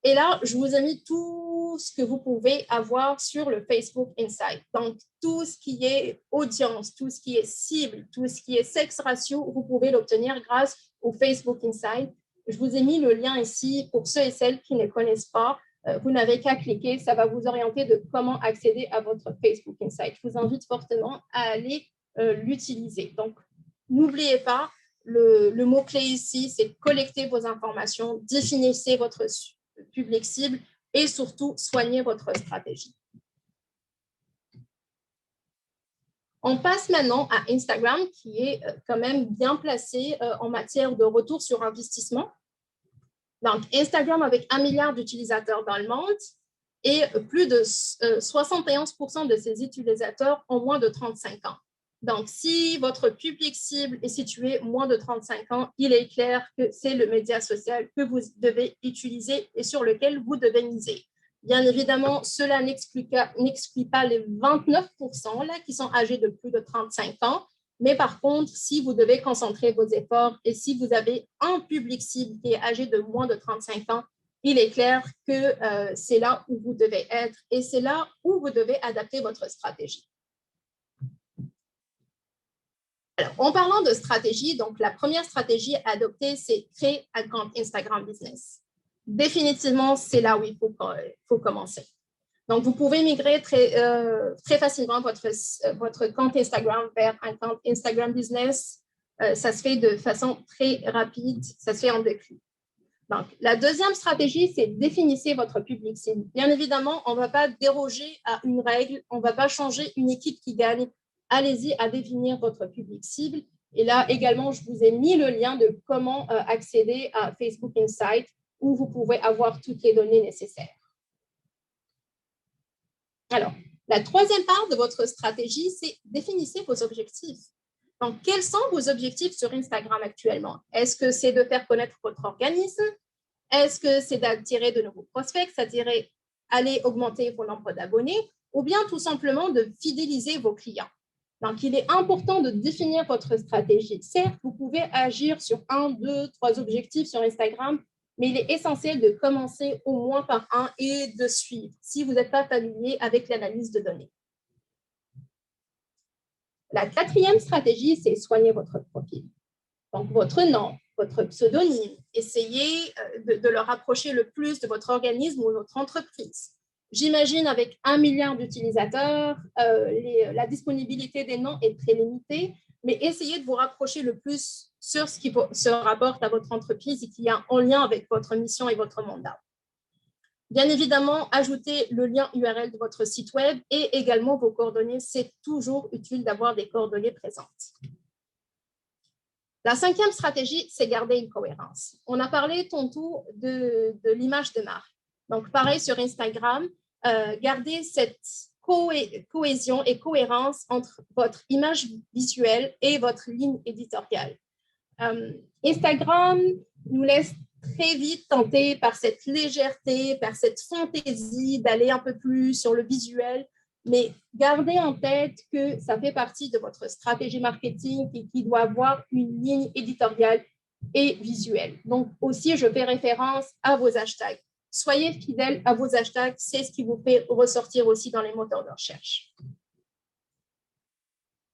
Et là, je vous ai mis tout ce que vous pouvez avoir sur le Facebook Insight. Donc, tout ce qui est audience, tout ce qui est cible, tout ce qui est sex ratio, vous pouvez l'obtenir grâce au Facebook Insight. Je vous ai mis le lien ici pour ceux et celles qui ne connaissent pas. Vous n'avez qu'à cliquer, ça va vous orienter de comment accéder à votre Facebook Insight. Je vous invite fortement à aller l'utiliser. Donc, n'oubliez pas, le mot-clé ici, c'est collecter vos informations, définissez votre public cible et surtout soigner votre stratégie. On passe maintenant à Instagram, qui est quand même bien placé en matière de retour sur investissement. Donc, Instagram avec 1 milliard d'utilisateurs dans le monde et plus de 71% de ses utilisateurs ont moins de 35 ans. Donc, si votre public cible est situé moins de 35 ans, il est clair que c'est le média social que vous devez utiliser et sur lequel vous devez miser. Bien évidemment, cela n'exclut pas les 29% là, qui sont âgés de plus de 35 ans. Mais par contre, si vous devez concentrer vos efforts et si vous avez un public cible qui est âgé de moins de 35 ans, il est clair que c'est là où vous devez être et c'est là où vous devez adapter votre stratégie. Alors, en parlant de stratégie, donc la première stratégie à adopter, c'est créer un compte Instagram Business. Définitivement, c'est là où il faut commencer. Donc, vous pouvez migrer très facilement votre compte Instagram vers un compte Instagram Business. Ça se fait de façon très rapide, ça se fait en 2 clics. Donc, la deuxième stratégie, c'est définissez votre public cible. Bien évidemment, on ne va pas déroger à une règle, on ne va pas changer une équipe qui gagne. Allez-y à définir votre public cible. Et là, également, je vous ai mis le lien de comment accéder à Facebook Insights, où vous pouvez avoir toutes les données nécessaires. Alors, la troisième part de votre stratégie, c'est définissez vos objectifs. Donc, quels sont vos objectifs sur Instagram actuellement? Est-ce que c'est de faire connaître votre organisme? Est-ce que c'est d'attirer de nouveaux prospects, c'est-à-dire aller augmenter vos nombres d'abonnés ou bien tout simplement de fidéliser vos clients? Donc, il est important de définir votre stratégie. Certes, vous pouvez agir sur 1, 2, 3 objectifs sur Instagram, mais il est essentiel de commencer au moins par un et de suivre si vous n'êtes pas familier avec l'analyse de données. La quatrième stratégie, c'est soigner votre profil. Donc, votre nom, votre pseudonyme, essayez de le rapprocher le plus de votre organisme ou de votre entreprise. J'imagine avec 1 milliard d'utilisateurs, la disponibilité des noms est très limitée, mais essayez de vous rapprocher le plus sur ce qui se rapporte à votre entreprise et qui est en lien avec votre mission et votre mandat. Bien évidemment, ajoutez le lien URL de votre site web et également vos coordonnées. C'est toujours utile d'avoir des coordonnées présentes. La cinquième stratégie, c'est garder une cohérence. On a parlé tantôt de l'image de marque. Donc, pareil sur Instagram, gardez cette cohésion et cohérence entre votre image visuelle et votre ligne éditoriale. Instagram nous laisse très vite tenter par cette légèreté, par cette fantaisie d'aller un peu plus sur le visuel, mais gardez en tête que ça fait partie de votre stratégie marketing et qui doit avoir une ligne éditoriale et visuelle. Donc aussi, je fais référence à vos hashtags. Soyez fidèles à vos hashtags, c'est ce qui vous fait ressortir aussi dans les moteurs de recherche.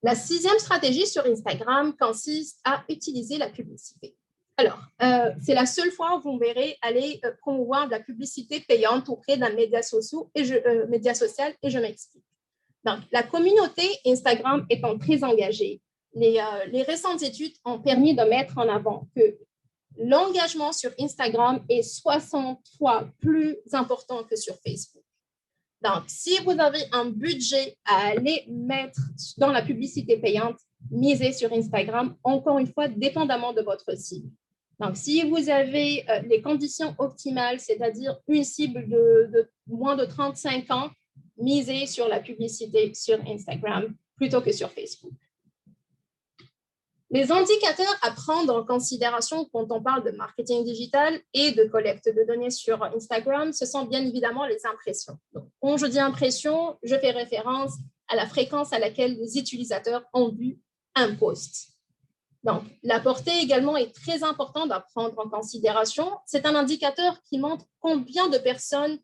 La sixième stratégie sur Instagram consiste à utiliser la publicité. Alors, c'est la seule fois où vous me verrez aller promouvoir de la publicité payante auprès d'un média social et je m'explique. Donc, la communauté Instagram étant très engagée, les récentes études ont permis de mettre en avant que l'engagement sur Instagram est 60 fois plus important que sur Facebook. Donc, si vous avez un budget à aller mettre dans la publicité payante, misez sur Instagram, encore une fois, dépendamment de votre cible. Donc, si vous avez les conditions optimales, c'est-à-dire une cible de moins de 35 ans, misez sur la publicité sur Instagram plutôt que sur Facebook. Les indicateurs à prendre en considération quand on parle de marketing digital et de collecte de données sur Instagram, ce sont bien évidemment les impressions. Donc, quand je dis impression, je fais référence à la fréquence à laquelle les utilisateurs ont vu un post. Donc, la portée également est très importante à prendre en considération. C'est un indicateur qui montre combien de personnes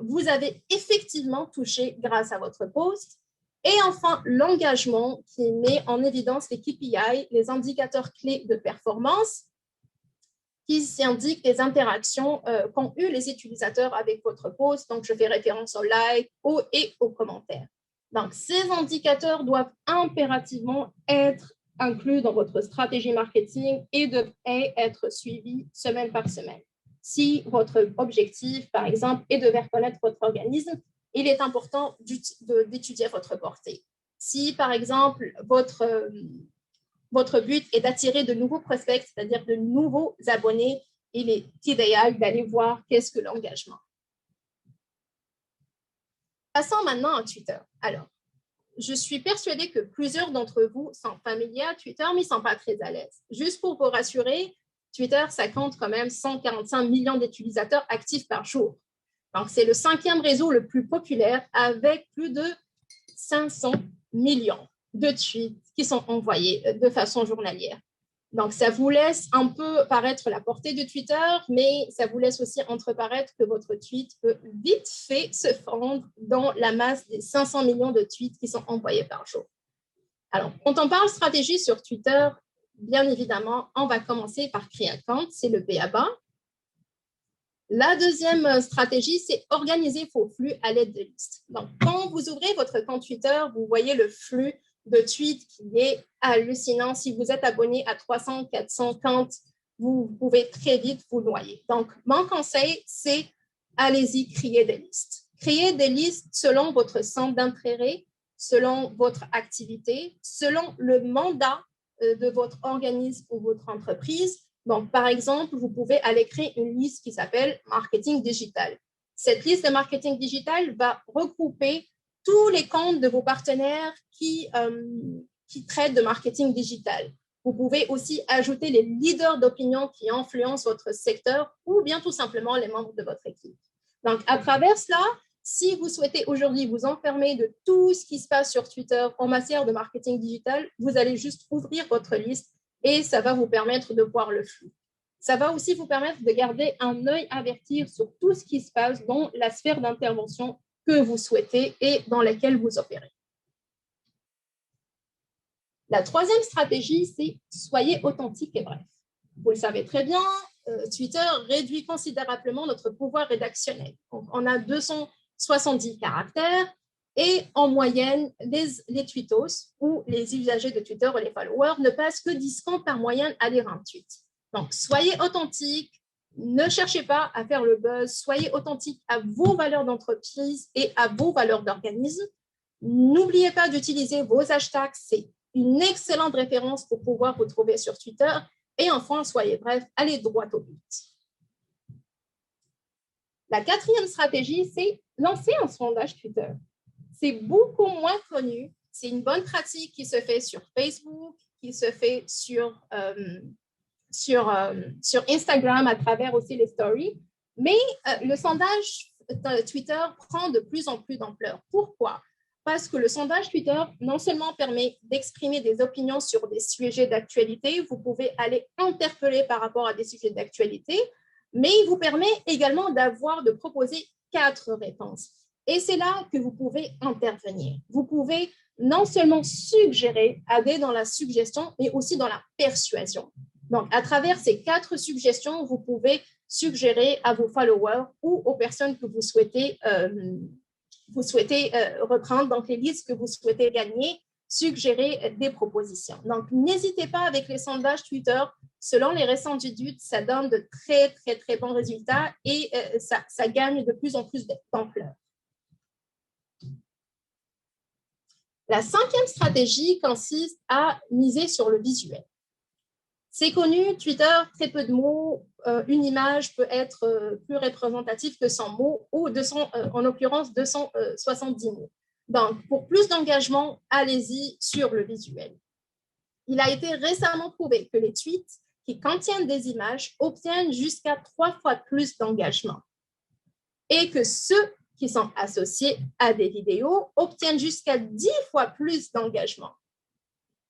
vous avez effectivement touché grâce à votre post. Et enfin, l'engagement qui met en évidence les KPI, les indicateurs clés de performance, qui indiquent les interactions qu'ont eues les utilisateurs avec votre post. Donc, je fais référence aux likes et aux commentaires. Donc, ces indicateurs doivent impérativement être inclus dans votre stratégie marketing et devraient être suivis semaine par semaine. Si votre objectif, par exemple, est de faire connaître votre organisme, il est important d'étudier votre portée. Si, par exemple, votre but est d'attirer de nouveaux prospects, c'est-à-dire de nouveaux abonnés, il est idéal d'aller voir qu'est-ce que l'engagement. Passons maintenant à Twitter. Alors, je suis persuadée que plusieurs d'entre vous sont familiers à Twitter, mais ils ne sont pas très à l'aise. Juste pour vous rassurer, Twitter, ça compte quand même 145 millions d'utilisateurs actifs par jour. Donc, c'est le 5e réseau le plus populaire avec plus de 500 millions de tweets qui sont envoyés de façon journalière. Donc, ça vous laisse un peu paraître la portée de Twitter, mais ça vous laisse aussi entreparaître que votre tweet peut vite fait se fondre dans la masse des 500 millions de tweets qui sont envoyés par jour. Alors, quand on parle stratégie sur Twitter, bien évidemment, on va commencer par créer un compte, c'est le b.a.-ba. La deuxième stratégie, c'est organiser vos flux à l'aide de listes. Donc, quand vous ouvrez votre compte Twitter, vous voyez le flux de tweets qui est hallucinant. Si vous êtes abonné à 300, 400 comptes, vous pouvez très vite vous noyer. Donc, mon conseil, c'est allez-y, créez des listes. Créez des listes selon votre centre d'intérêt, selon votre activité, selon le mandat de votre organisme ou votre entreprise. Donc, par exemple, vous pouvez aller créer une liste qui s'appelle marketing digital. Cette liste de marketing digital va regrouper tous les comptes de vos partenaires qui traitent de marketing digital. Vous pouvez aussi ajouter les leaders d'opinion qui influencent votre secteur ou bien tout simplement les membres de votre équipe. Donc, à travers cela, si vous souhaitez aujourd'hui vous enfermer de tout ce qui se passe sur Twitter en matière de marketing digital, vous allez juste ouvrir votre liste et ça va vous permettre de voir le flux. Ça va aussi vous permettre de garder un œil averti sur tout ce qui se passe dans la sphère d'intervention que vous souhaitez et dans laquelle vous opérez. La troisième stratégie, c'est soyez authentique et bref. Vous le savez très bien, Twitter réduit considérablement notre pouvoir rédactionnel. Donc, on a 270 caractères et en moyenne, les tweetos ou les usagers de Twitter ou les followers ne passent que 10 secondes par moyenne à lire un tweet. Donc, soyez authentique, ne cherchez pas à faire le buzz, soyez authentique à vos valeurs d'entreprise et à vos valeurs d'organisme. N'oubliez pas d'utiliser vos hashtags, c'est une excellente référence pour pouvoir vous trouver sur Twitter. Et enfin, soyez bref, allez droit au but. La quatrième stratégie, c'est lancer un sondage Twitter. C'est beaucoup moins connu. C'est une bonne pratique qui se fait sur Facebook, qui se fait sur Instagram à travers aussi les stories. Mais le sondage Twitter prend de plus en plus d'ampleur. Pourquoi? Parce que le sondage Twitter non seulement permet d'exprimer des opinions sur des sujets d'actualité, vous pouvez aller interpeller par rapport à des sujets d'actualité, mais il vous permet également de proposer 4 réponses. Et c'est là que vous pouvez intervenir. Vous pouvez non seulement suggérer, aller dans la suggestion, mais aussi dans la persuasion. Donc, à travers ces 4 suggestions, vous pouvez suggérer à vos followers ou aux personnes que vous souhaitez reprendre, donc les listes que vous souhaitez gagner, suggérer des propositions. Donc, n'hésitez pas avec les sondages Twitter. Selon les récents études, ça donne de très, très, très bons résultats et ça gagne de plus en plus d'ampleur. La 5e stratégie consiste à miser sur le visuel. C'est connu, Twitter, très peu de mots, une image peut être plus représentative que 100 mots ou en l'occurrence 270 mots. Donc, pour plus d'engagement, allez-y sur le visuel. Il a été récemment prouvé que les tweets qui contiennent des images obtiennent jusqu'à 3 fois plus d'engagement et que ceux qui sont associés à des vidéos obtiennent jusqu'à 10 fois plus d'engagement.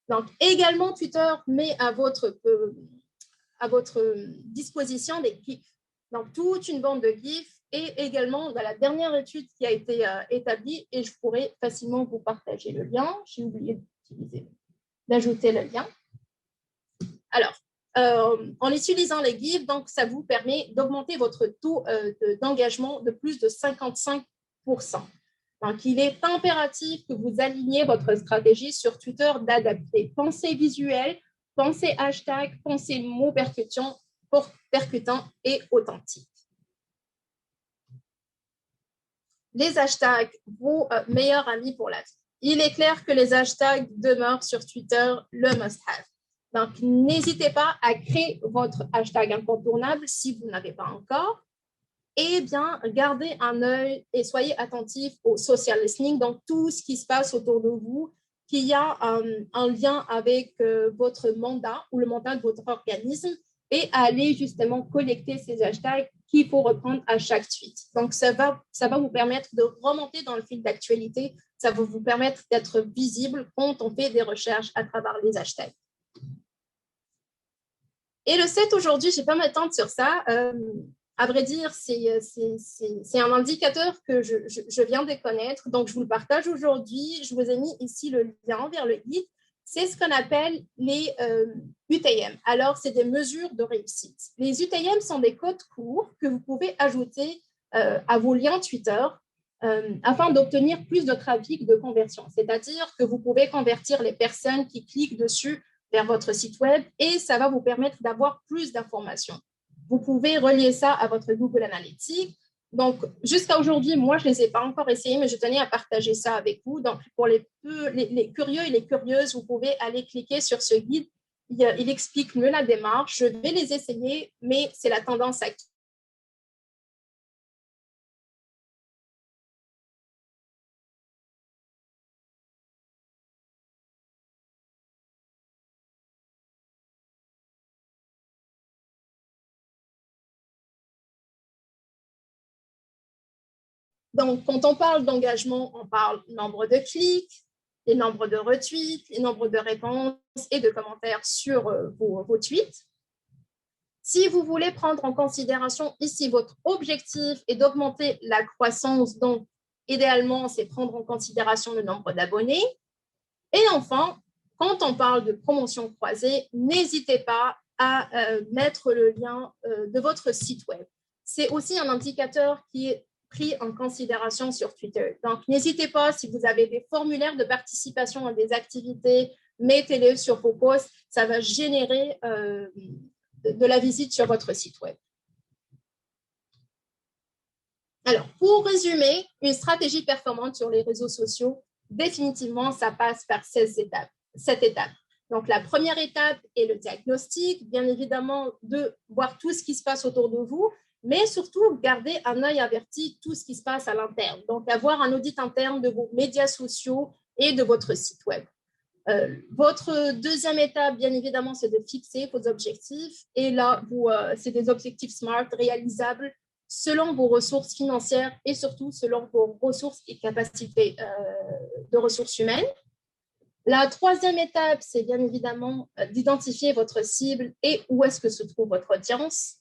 Donc, également, Twitter met à votre disposition des GIFs. Donc, toute une bande de GIFs et également dans la dernière étude qui a été établie, et je pourrais facilement vous partager le lien. J'ai oublié d'ajouter le lien. Alors, en utilisant les GIFs, donc, ça vous permet d'augmenter votre taux d'engagement de plus de 55%. Donc, il est impératif que vous aligniez votre stratégie sur Twitter d'adapter. Pensez visuel, pensez hashtag, pensez mots percutants percutant et authentique. Les hashtags, vos meilleurs amis pour la vie. Il est clair que les hashtags demeurent sur Twitter le must-have. Donc, n'hésitez pas à créer votre hashtag incontournable si vous n'avez pas encore. Et bien, gardez un œil et soyez attentifs au social listening, donc tout ce qui se passe autour de vous, qu'il y a un lien avec votre mandat ou le mandat de votre organisme et aller justement collecter ces hashtags qu'il faut reprendre à chaque tweet. Donc, ça va vous permettre de remonter dans le fil d'actualité, ça va vous permettre d'être visible quand on fait des recherches à travers les hashtags. Et le 7 aujourd'hui, je ne vais pas m'attendre sur ça. À vrai dire, c'est un indicateur que je viens de connaître, donc je vous le partage aujourd'hui. Je vous ai mis ici le lien vers le guide. C'est ce qu'on appelle les UTM. Alors, c'est des mesures de réussite. Les UTM sont des codes courts que vous pouvez ajouter à vos liens Twitter afin d'obtenir plus de trafic de conversion. C'est-à-dire que vous pouvez convertir les personnes qui cliquent dessus vers votre site web et ça va vous permettre d'avoir plus d'informations. Vous pouvez relier ça à votre Google Analytics. Donc, jusqu'à aujourd'hui, moi, je ne les ai pas encore essayés, mais je tenais à partager ça avec vous. Donc, pour les curieux et les curieuses, vous pouvez aller cliquer sur ce guide. Il explique mieux la démarche. Je vais les essayer, mais c'est la tendance actuelle. Donc, quand on parle d'engagement, on parle nombre de clics, les nombres de retweets, les nombres de réponses et de commentaires sur vos tweets. Si vous voulez prendre en considération ici votre objectif est d'augmenter la croissance, donc idéalement, c'est prendre en considération le nombre d'abonnés. Et enfin, quand on parle de promotion croisée, n'hésitez pas à mettre le lien de votre site web. C'est aussi un indicateur qui est pris en considération sur Twitter. Donc, n'hésitez pas, si vous avez des formulaires de participation à des activités, mettez-les sur vos posts. Ça va générer de la visite sur votre site web. Alors, pour résumer, une stratégie performante sur les réseaux sociaux, définitivement, ça passe par 7 étapes. Donc, la première étape est le diagnostic, bien évidemment, de voir tout ce qui se passe autour de vous, mais surtout, garder un œil averti tout ce qui se passe à l'interne. Donc, avoir un audit interne de vos médias sociaux et de votre site web. Votre deuxième étape, bien évidemment, c'est de fixer vos objectifs. Et là, c'est des objectifs SMART réalisables selon vos ressources financières et surtout selon vos ressources et capacités de ressources humaines. La troisième étape, c'est bien évidemment d'identifier votre cible et où est-ce que se trouve votre audience.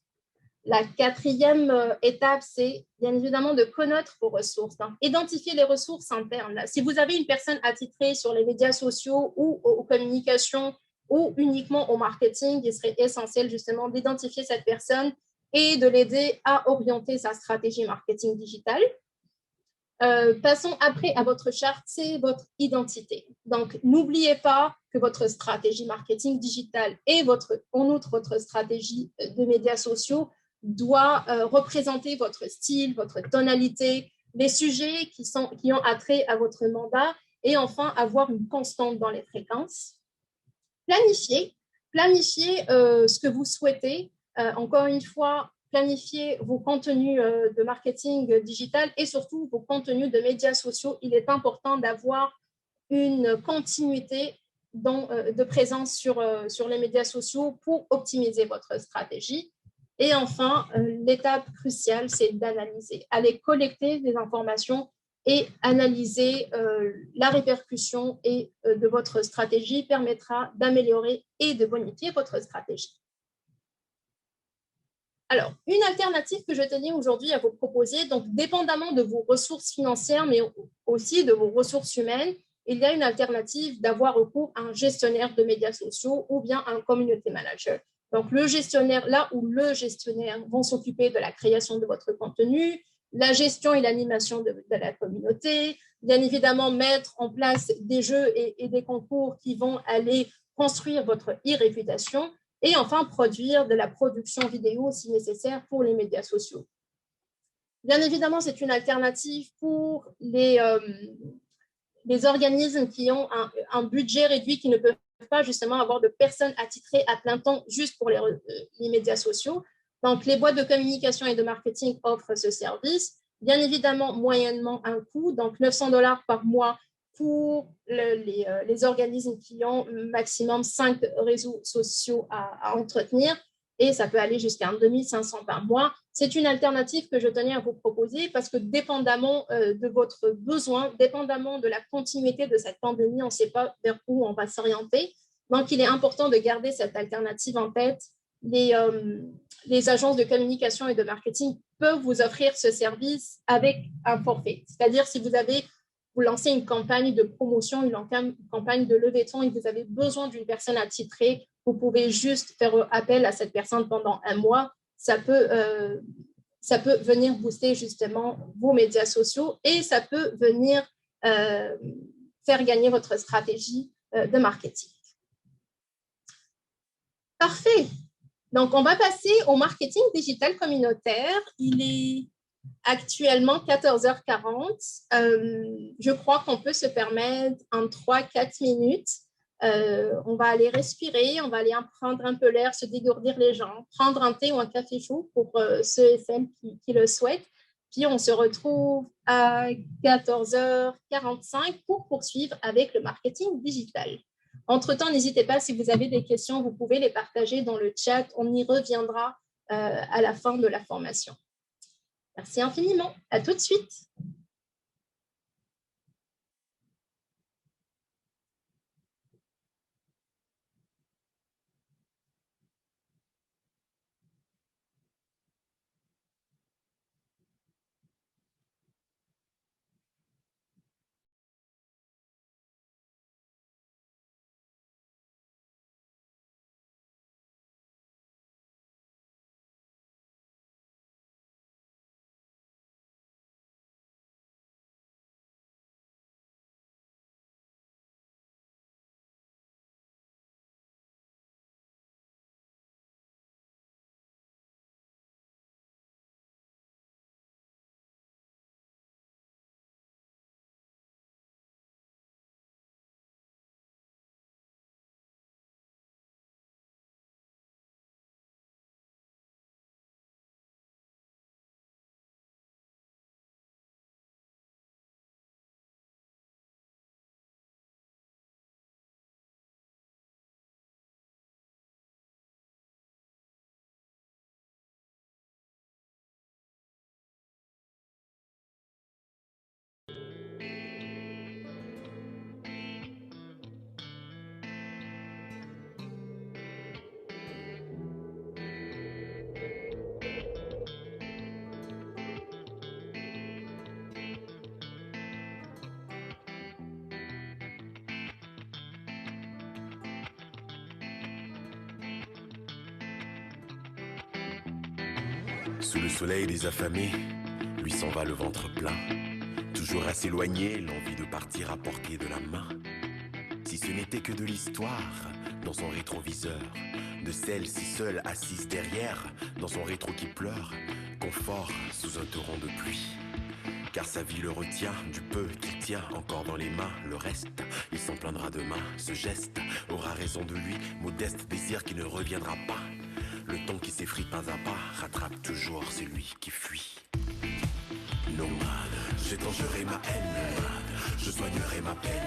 La quatrième étape, c'est bien évidemment de connaître vos ressources. Donc, identifier les ressources internes. Si vous avez une personne attitrée sur les médias sociaux ou aux communications ou uniquement au marketing, il serait essentiel justement d'identifier cette personne et de l'aider à orienter sa stratégie marketing digitale. Passons après à votre charte, c'est votre identité. Donc, n'oubliez pas que votre stratégie marketing digitale et en outre votre stratégie de médias sociaux doit représenter votre style, votre tonalité, les sujets qui ont attrait à votre mandat et enfin avoir une constante dans les fréquences. Planifiez ce que vous souhaitez. Encore une fois, planifiez vos contenus de marketing digital et surtout vos contenus de médias sociaux. Il est important d'avoir une continuité de présence sur les médias sociaux pour optimiser votre stratégie. Et enfin, l'étape cruciale, c'est d'analyser. Aller collecter des informations et analyser la répercussion de votre stratégie permettra d'améliorer et de bonifier votre stratégie. Alors, une alternative que je tenais aujourd'hui à vous proposer, donc dépendamment de vos ressources financières, mais aussi de vos ressources humaines, il y a une alternative d'avoir recours à un gestionnaire de médias sociaux ou bien un community manager. Donc, le gestionnaire vont s'occuper de la création de votre contenu, la gestion et l'animation de la communauté, bien évidemment mettre en place des jeux et des concours qui vont aller construire votre e-réputation Et enfin, produire de la production vidéo si nécessaire pour les médias sociaux. Bien évidemment, c'est une alternative pour les organismes qui ont un budget réduit, qui ne peuvent pas justement avoir de personnes attitrées à plein temps juste pour les médias sociaux. Donc, les boîtes de communication et de marketing offrent ce service. Bien évidemment, moyennement un coût, donc $900 par mois pour les organismes qui ont maximum 5 réseaux sociaux à entretenir, et ça peut aller jusqu'à 2500 par mois. C'est une alternative que je tenais à vous proposer parce que dépendamment de votre besoin, dépendamment de la continuité de cette pandémie, on ne sait pas vers où on va s'orienter. Donc, il est important de garder cette alternative en tête. Les agences de communication et de marketing peuvent vous offrir ce service avec un forfait. C'est-à-dire, si vous lancez une campagne de promotion, une campagne de levée de fonds et vous avez besoin d'une personne attitrée, vous pouvez juste faire appel à cette personne pendant un mois. Ça peut venir booster justement vos médias sociaux et ça peut venir faire gagner votre stratégie de marketing. Parfait. Donc, on va passer au marketing digital communautaire. Il est actuellement 14h40. Je crois qu'on peut se permettre en 3-4 minutes. On va aller respirer, on va aller prendre un peu l'air, se dégourdir les jambes, prendre un thé ou un café chaud pour ceux et celles qui le souhaitent. Puis, on se retrouve à 14h45 pour poursuivre avec le marketing digital. Entre-temps, n'hésitez pas, si vous avez des questions, vous pouvez les partager dans le chat. On y reviendra à la fin de la formation. Merci infiniment. À tout de suite. Sous le soleil des affamés, lui s'en va le ventre plein. Toujours à s'éloigner, l'envie de partir à portée de la main. Si ce n'était que de l'histoire dans son rétroviseur, de celle si seule assise derrière, dans son rétro qui pleure, confort sous un torrent de pluie. Car sa vie le retient, du peu qu'il tient encore dans les mains. Le reste, il s'en plaindra demain. Ce geste aura raison de lui, modeste désir qui ne reviendra pas. Le temps qui s'effrite pas à pas rattrape toujours celui qui fuit. Nomade, j'étancherai ma haine, je soignerai ma peine.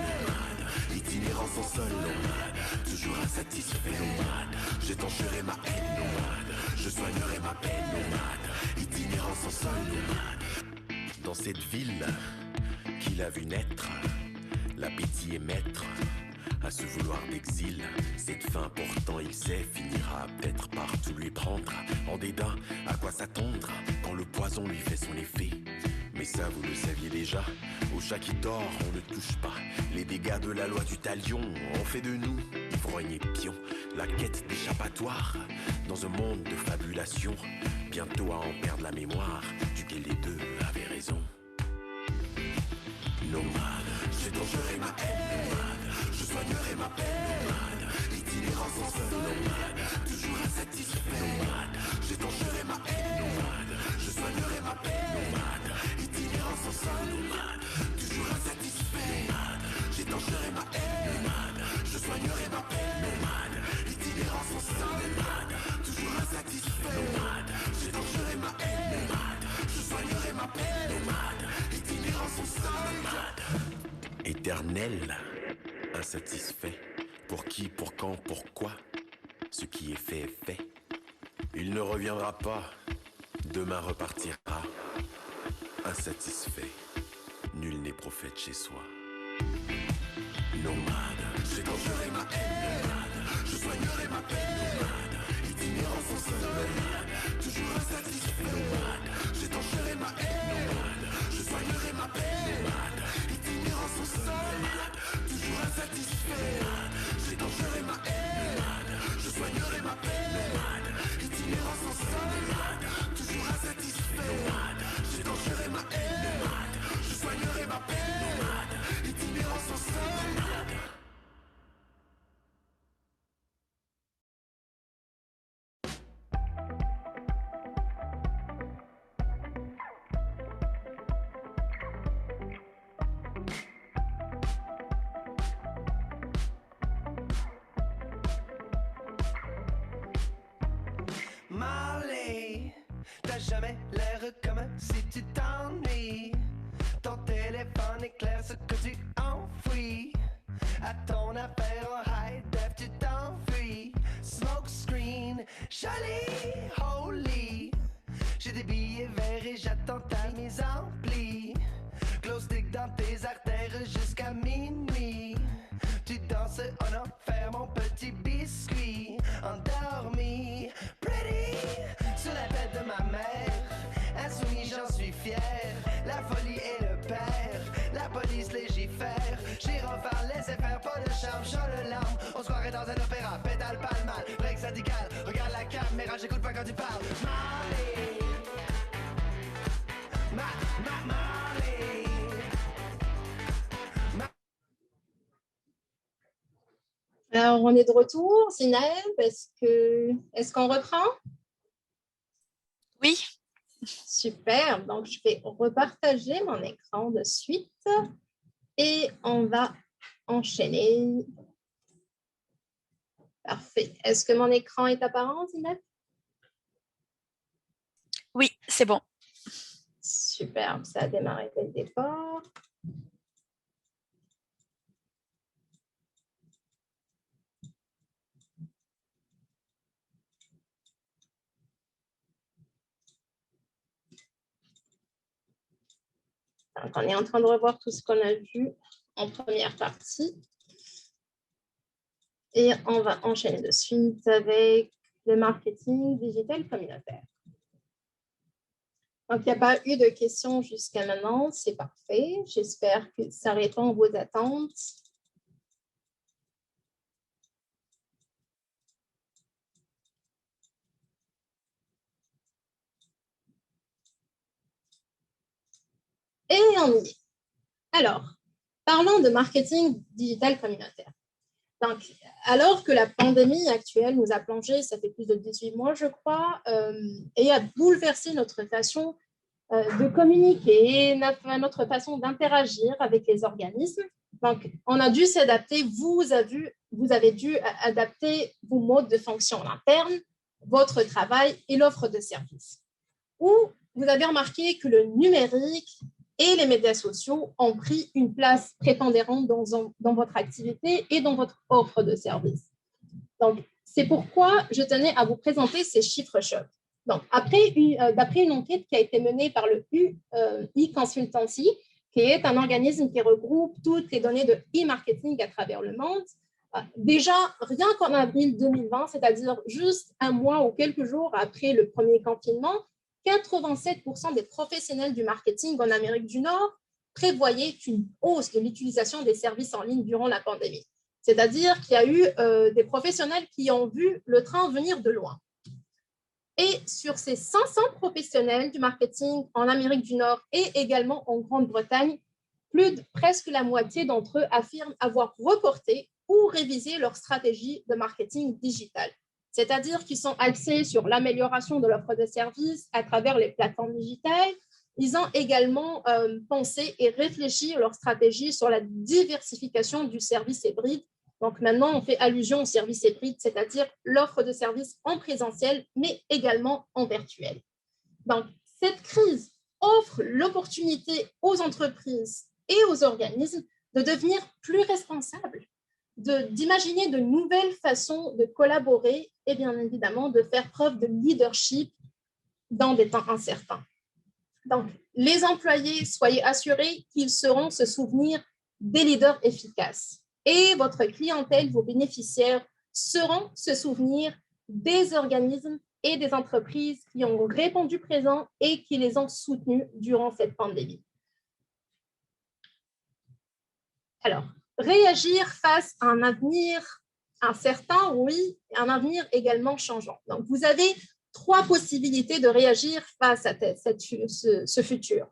Itinérant sans sol, nomade, toujours insatisfait, nomade. J'étancherai ma haine, nomade, je soignerai ma peine, nomade. Itinérant sans sol, nomade. Dans cette ville qu'il a vu naître, l'appétit est maître. À ce vouloir d'exil, cette fin pourtant il sait finira peut-être par tout lui prendre. En dédain, à quoi s'attendre quand le poison lui fait son effet? Mais ça vous le saviez déjà, au chat qui dort on ne touche pas. Les dégâts de la loi du talion ont fait de nous ivrognes et pions. La quête d'échappatoire dans un monde de fabulation, bientôt à en perdre la mémoire, duquel les deux avaient raison. Nomade, j'étancherai ma haine, nomade, je soignerai ma peine, nomade, itinérant sans seul, nomade, toujours éternel, insatisfait. Pour qui, pour quand, pourquoi? Ce qui est fait. Il ne reviendra pas, demain repartira. Insatisfait, nul n'est prophète chez soi. Nomade, j'étancherai ma haine. Nomade, je soignerai ma peine. Nomade, itinérant sans seul. Nomade, toujours insatisfait. Nomade, j'étancherai ma haine. Nomade, je soignerai ma peine. Nomade, itinérant sans seul. Nomade, toujours insatisfait. Nomade, j'étancherai ma haine. Nomade, je soignerai ma peine. Nomade, itinérant sans seul. Nomade, toujours insatisfait. Nomade, j'étancherai ma haine. Nomade, je soignerai ma peine. Nomade, itinérant sans seul. Marley, t'as jamais l'air comme si tu t'ennuies. Ton téléphone éclaire ce que tu enfouis. À ton affaire en high def, tu t'enfuis. Smoke screen, joli, holy. J'ai des billets verts et j'attends ta mise en pli. Glow stick dans tes artères jusqu'à minuit. Tu danses en enfer, mon petit biscuit. Endormi, pretty, sur la tête de ma mère. Insoumis, j'en suis fier. La folie est le père. La police légifère. Gyrophare, laissez faire, pas de charme, chant de larmes. On se croirait dans un opéra, pédale pas le mal. Break syndical, regarde la caméra, j'écoute pas quand tu parles. Marley, Marley. Alors, on est de retour. Zinaël, est-ce qu'on reprend? Oui, Super. Donc, je vais repartager mon écran de suite et on va enchaîner. Parfait. Est-ce que mon écran est apparent, Zinaël? oui, c'est bon. Super. Ça a démarré dès le départ. Donc, on est en train de revoir tout ce qu'on a vu en première partie. Et on va enchaîner de suite avec le marketing digital communautaire. Donc, il n'y a pas eu de questions jusqu'à maintenant. C'est parfait. J'espère que ça répond à vos attentes. Et on y est. Alors, parlons de marketing digital communautaire. Donc, alors que la pandémie actuelle nous a plongé, ça fait plus de 18 mois, je crois, et a bouleversé notre façon de communiquer, notre façon d'interagir avec les organismes. Donc, on a dû s'adapter. Vous avez dû adapter vos modes de fonction en interne, votre travail et l'offre de services. Ou vous avez remarqué que le numérique et les médias sociaux ont pris une place prépondérante dans votre activité et dans votre offre de services. Donc, c'est pourquoi je tenais à vous présenter ces chiffres chocs. Donc, d'après une enquête qui a été menée par le e-Consultancy, qui est un organisme qui regroupe toutes les données de e-marketing à travers le monde, déjà, rien qu'en avril 2020, c'est-à-dire juste un mois ou quelques jours après le premier confinement, 87% des professionnels du marketing en Amérique du Nord prévoyaient une hausse de l'utilisation des services en ligne durant la pandémie. C'est-à-dire qu'il y a eu des professionnels qui ont vu le train venir de loin. Et sur ces 500 professionnels du marketing en Amérique du Nord et également en Grande-Bretagne, presque la moitié d'entre eux affirment avoir reporté ou révisé leur stratégie de marketing digital. C'est-à-dire qu'ils sont axés sur l'amélioration de l'offre de services à travers les plateformes digitales. Ils ont également pensé et réfléchi leur stratégie sur la diversification du service hybride. Donc maintenant, on fait allusion au service hybride, c'est-à-dire l'offre de services en présentiel, mais également en virtuel. Donc, cette crise offre l'opportunité aux entreprises et aux organismes de devenir plus responsable, d'imaginer de nouvelles façons de collaborer et bien évidemment de faire preuve de leadership dans des temps incertains. Donc, les employés, soyez assurés qu'ils sauront se souvenir des leaders efficaces. Et votre clientèle, vos bénéficiaires, sauront se souvenir des organismes et des entreprises qui ont répondu présent et qui les ont soutenus durant cette pandémie. Alors, réagir face à un avenir incertain, oui, et un avenir également changeant. Donc, vous avez 3 possibilités de réagir face à ce futur.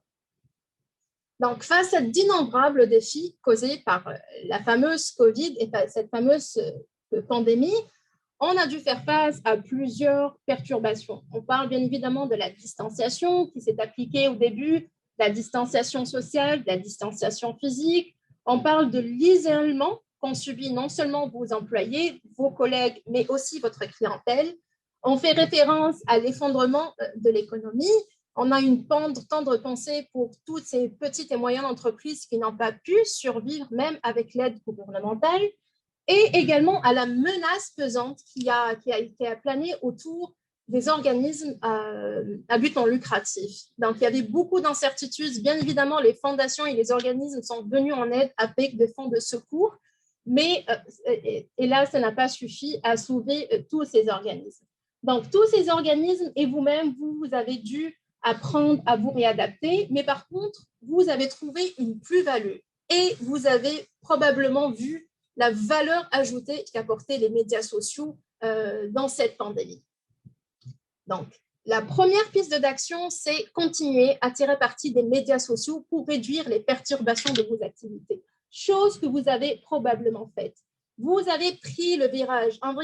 Donc, face à d'innombrables défis causés par la fameuse COVID et cette fameuse pandémie, on a dû faire face à plusieurs perturbations. On parle bien évidemment de la distanciation qui s'est appliquée au début, la distanciation sociale, la distanciation physique. On parle de l'isolement qu'ont subi non seulement vos employés, vos collègues, mais aussi votre clientèle. On fait référence à l'effondrement de l'économie. On a une tendre pensée pour toutes ces petites et moyennes entreprises qui n'ont pas pu survivre, même avec l'aide gouvernementale, et également à la menace pesante qui a plané autour des organismes à but non lucratif. Donc, il y avait beaucoup d'incertitudes. Bien évidemment, les fondations et les organismes sont venus en aide avec des fonds de secours, mais et là, ça n'a pas suffi à sauver tous ces organismes. Donc, tous ces organismes et vous-même, vous avez dû apprendre à vous réadapter, mais par contre, vous avez trouvé une plus-value et vous avez probablement vu la valeur ajoutée qu'apportaient les médias sociaux dans cette pandémie. Donc, la première piste d'action, c'est continuer à tirer parti des médias sociaux pour réduire les perturbations de vos activités, chose que vous avez probablement faite. Vous avez pris le virage, un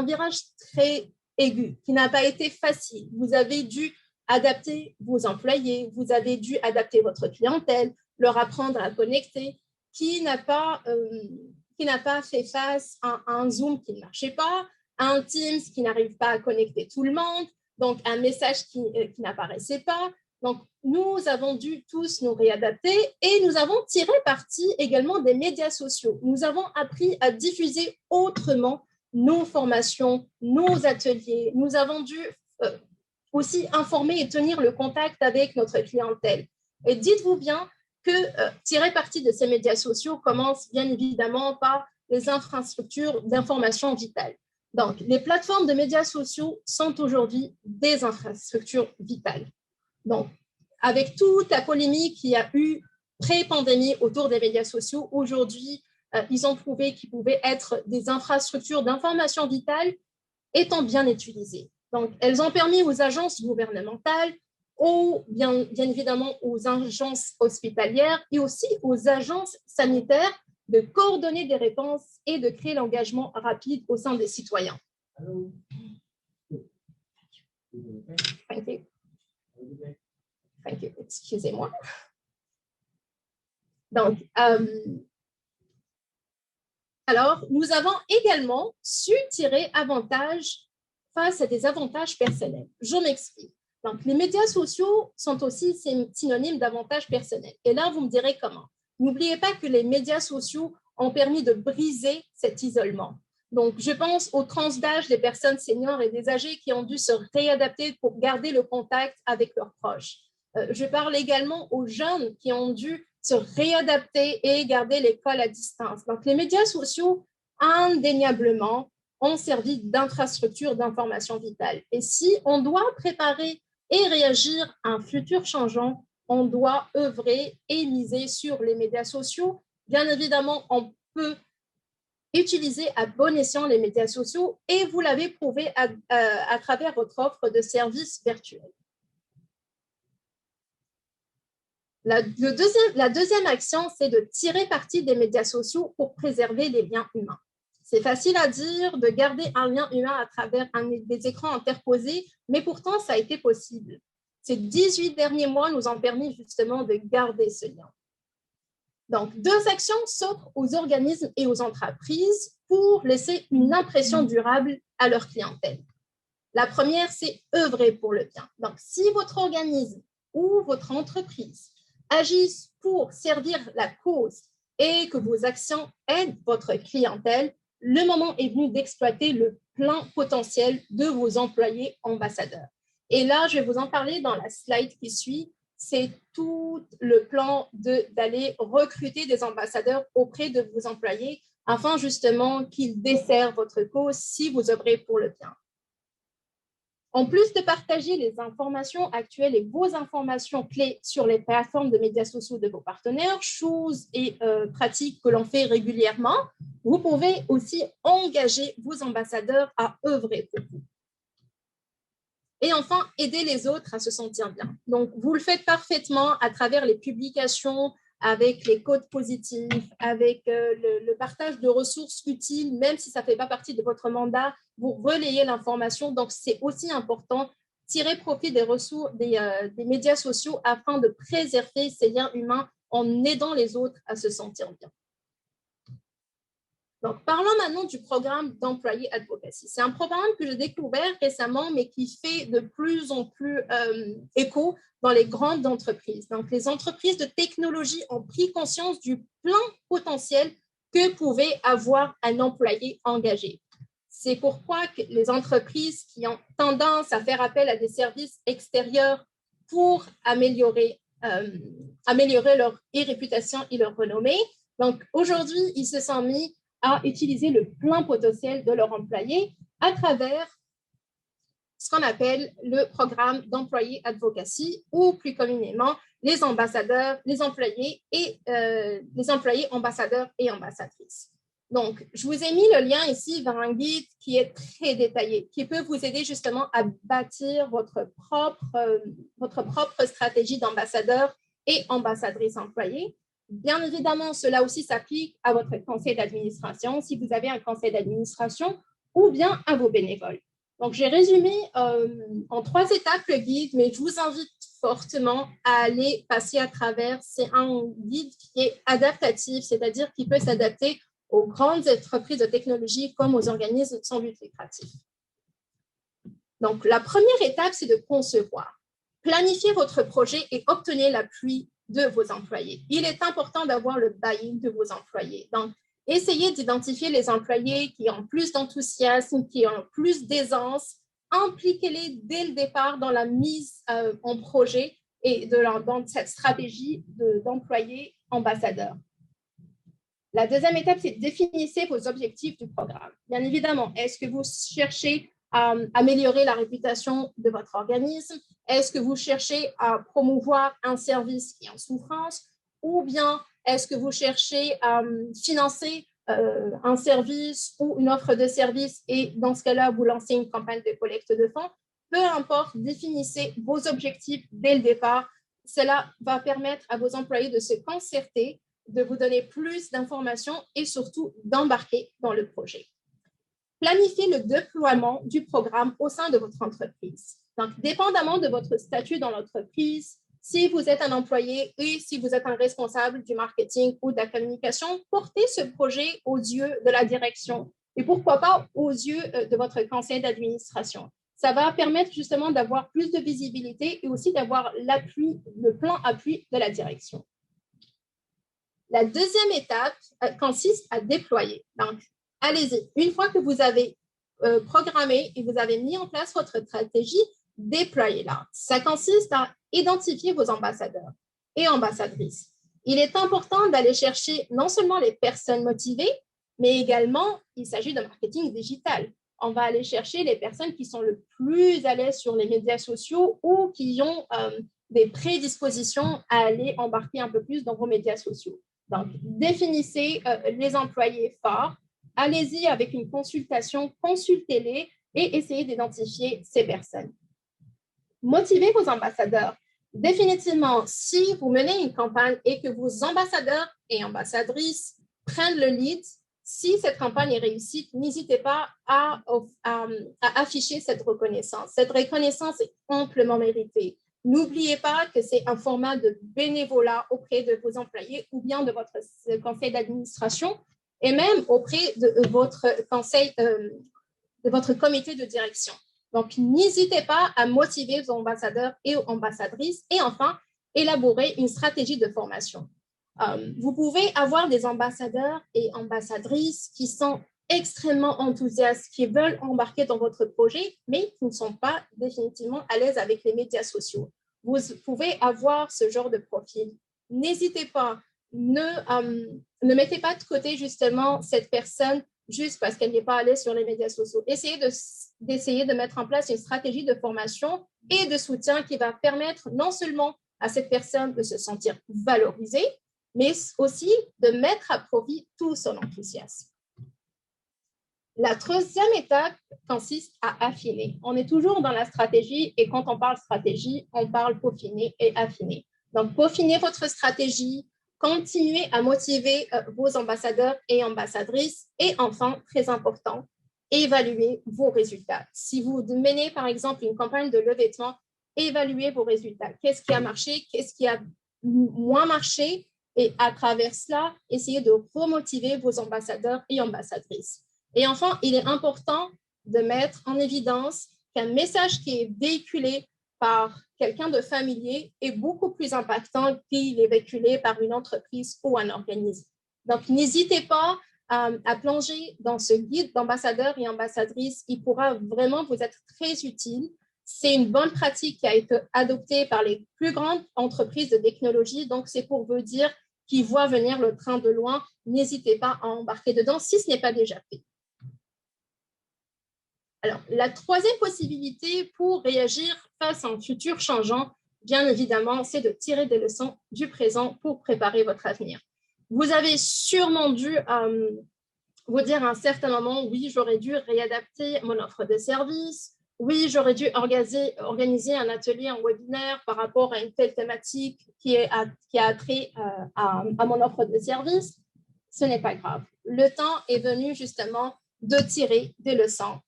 virage très aigu, qui n'a pas été facile. Vous avez dû adapter vos employés, vous avez dû adapter votre clientèle, leur apprendre à connecter, qui n'a pas fait face à un Zoom qui ne marchait pas, à un Teams qui n'arrive pas à connecter tout le monde, donc un message qui n'apparaissait pas. Donc, nous avons dû tous nous réadapter et nous avons tiré parti également des médias sociaux. Nous avons appris à diffuser autrement nos formations, nos ateliers. Nous avons dû aussi informer et tenir le contact avec notre clientèle. Et dites-vous bien que tirer parti de ces médias sociaux commence bien évidemment par les infrastructures d'information vitale. Donc, les plateformes de médias sociaux sont aujourd'hui des infrastructures vitales. Donc, avec toute la polémique qu'il y a eu pré-pandémie autour des médias sociaux, aujourd'hui, ils ont prouvé qu'ils pouvaient être des infrastructures d'information vitale étant bien utilisées. Donc, elles ont permis aux agences gouvernementales, bien évidemment aux agences hospitalières et aussi aux agences sanitaires de coordonner des réponses et de créer l'engagement rapide au sein des citoyens. Thank you. Thank you. Excusez-moi. Donc, alors, nous avons également su tirer avantage face à des avantages personnels. Je m'explique. Donc, les médias sociaux sont aussi synonymes d'avantages personnels. Et là, vous me direz comment. N'oubliez pas que les médias sociaux ont permis de briser cet isolement. Donc, je pense aux tranches d'âge des personnes seniors et des âgés qui ont dû se réadapter pour garder le contact avec leurs proches. Je parle également aux jeunes qui ont dû se réadapter et garder l'école à distance. Donc, les médias sociaux, indéniablement, ont servi d'infrastructure d'information vitale. Et si on doit préparer et réagir à un futur changeant, on doit œuvrer et miser sur les médias sociaux. Bien évidemment, on peut utiliser à bon escient les médias sociaux et vous l'avez prouvé à travers votre offre de services virtuels. La deuxième action, c'est de tirer parti des médias sociaux pour préserver les liens humains. C'est facile à dire de garder un lien humain à travers des écrans interposés, mais pourtant, ça a été possible. Ces 18 derniers mois nous ont permis justement de garder ce lien. Donc, 2 actions s'offrent aux organismes et aux entreprises pour laisser une impression durable à leur clientèle. La première, c'est œuvrer pour le bien. Donc, si votre organisme ou votre entreprise agissent pour servir la cause et que vos actions aident votre clientèle, le moment est venu d'exploiter le plein potentiel de vos employés ambassadeurs. Et là, je vais vous en parler dans la slide qui suit. C'est tout le plan d'aller recruter des ambassadeurs auprès de vos employés afin justement qu'ils desservent votre cause si vous œuvrez pour le bien. En plus de partager les informations actuelles et vos informations clés sur les plateformes de médias sociaux de vos partenaires, choses et pratiques que l'on fait régulièrement, vous pouvez aussi engager vos ambassadeurs à œuvrer pour vous. Et enfin, aider les autres à se sentir bien. Donc, vous le faites parfaitement à travers les publications, avec les codes positifs, avec le partage de ressources utiles, même si ça ne fait pas partie de votre mandat, vous relayez l'information. Donc, c'est aussi important, tirer profit des ressources, des médias sociaux afin de préserver ces liens humains en aidant les autres à se sentir bien. Donc, parlons maintenant du programme d'employé advocacy. C'est un programme que j'ai découvert récemment, mais qui fait de plus en plus écho dans les grandes entreprises. Donc, les entreprises de technologie ont pris conscience du plein potentiel que pouvait avoir un employé engagé. C'est pourquoi que les entreprises qui ont tendance à faire appel à des services extérieurs pour améliorer leur réputation et leur renommée. Donc, aujourd'hui, ils se sont mis à utiliser le plein potentiel de leurs employés à travers ce qu'on appelle le programme d'employé advocacy ou plus communément les ambassadeurs, les employés ambassadeurs et ambassadrices. Donc, je vous ai mis le lien ici vers un guide qui est très détaillé, qui peut vous aider justement à bâtir votre propre stratégie d'ambassadeur et ambassadrice employé. Bien évidemment, cela aussi s'applique à votre conseil d'administration, si vous avez un conseil d'administration, ou bien à vos bénévoles. Donc, j'ai résumé en 3 étapes le guide, mais je vous invite fortement à aller passer à travers. C'est un guide qui est adaptatif, c'est-à-dire qui peut s'adapter aux grandes entreprises de technologie comme aux organismes sans but lucratif. Donc, la première étape, c'est de concevoir. Planifiez votre projet et obtenez l'appui de vos employés. Il est important d'avoir le buy-in de vos employés. Donc, essayez d'identifier les employés qui ont plus d'enthousiasme, qui ont plus d'aisance. Impliquez-les dès le départ dans la mise en projet et dans cette stratégie d'employés ambassadeurs. La deuxième étape, c'est définissez vos objectifs du programme. Bien évidemment, est-ce que vous cherchez à améliorer la réputation de votre organisme? Est-ce que vous cherchez à promouvoir un service qui est en souffrance? Ou bien est-ce que vous cherchez à financer un service ou une offre de service et dans ce cas-là, vous lancez une campagne de collecte de fonds? Peu importe, définissez vos objectifs dès le départ. Cela va permettre à vos employés de se concerter, de vous donner plus d'informations et surtout d'embarquer dans le projet. Planifiez le déploiement du programme au sein de votre entreprise. Donc, dépendamment de votre statut dans l'entreprise, si vous êtes un employé et si vous êtes un responsable du marketing ou de la communication, portez ce projet aux yeux de la direction et pourquoi pas aux yeux de votre conseil d'administration. Ça va permettre justement d'avoir plus de visibilité et aussi d'avoir l'appui, le plein appui de la direction. La deuxième étape consiste à déployer. Donc, allez-y. Une fois que vous avez programmé et vous avez mis en place votre stratégie, déployez-la. Ça consiste à identifier vos ambassadeurs et ambassadrices. Il est important d'aller chercher non seulement les personnes motivées, mais également, il s'agit de marketing digital. On va aller chercher les personnes qui sont le plus à l'aise sur les médias sociaux ou qui ont des prédispositions à aller embarquer un peu plus dans vos médias sociaux. Donc, définissez les employés forts, allez-y avec une consultation, consultez-les et essayez d'identifier ces personnes. Motivez vos ambassadeurs. Définitivement, si vous menez une campagne et que vos ambassadeurs et ambassadrices prennent le lead, si cette campagne est réussie, n'hésitez pas à afficher cette reconnaissance. Cette reconnaissance est amplement méritée. N'oubliez pas que c'est un format de bénévolat auprès de vos employés ou bien de votre conseil d'administration et même auprès de votre conseil, de votre comité de direction. Donc, n'hésitez pas à motiver vos ambassadeurs et ambassadrices et enfin, élaborer une stratégie de formation. Vous pouvez avoir des ambassadeurs et ambassadrices qui sont extrêmement enthousiastes, qui veulent embarquer dans votre projet, mais qui ne sont pas définitivement à l'aise avec les médias sociaux. Vous pouvez avoir ce genre de profil. N'hésitez pas, ne mettez pas de côté justement cette personne juste parce qu'elle n'est pas à l'aise sur les médias sociaux. Essayez de mettre en place une stratégie de formation et de soutien qui va permettre non seulement à cette personne de se sentir valorisée, mais aussi de mettre à profit tout son enthousiasme. La troisième étape consiste à affiner. On est toujours dans la stratégie et quand on parle stratégie, on parle peaufiner et affiner. Donc, peaufiner votre stratégie, continuez à motiver vos ambassadeurs et ambassadrices et enfin, très important, évaluez vos résultats. Si vous menez par exemple une campagne de levée de fonds, évaluez vos résultats. Qu'est-ce qui a marché? Qu'est-ce qui a moins marché? Et à travers cela, essayez de remotiver vos ambassadeurs et ambassadrices. Et enfin, il est important de mettre en évidence qu'un message qui est véhiculé par quelqu'un de familier est beaucoup plus impactant qu'il est véhiculé par une entreprise ou un organisme. Donc, n'hésitez pas à plonger dans ce guide d'ambassadeurs et ambassadrices. Il pourra vraiment vous être très utile. C'est une bonne pratique qui a été adoptée par les plus grandes entreprises de technologie. Donc, c'est pour vous dire qu'ils voient venir le train de loin. N'hésitez pas à embarquer dedans si ce n'est pas déjà fait. Alors, la troisième possibilité pour réagir face à un futur changeant, bien évidemment, c'est de tirer des leçons du présent pour préparer votre avenir. Vous avez sûrement dû vous dire à un certain moment, oui, j'aurais dû réadapter mon offre de service, oui, j'aurais dû organiser un atelier, un webinaire par rapport à une telle thématique qui a trait à mon offre de service. Ce n'est pas grave. Le temps est venu justement de tirer des leçons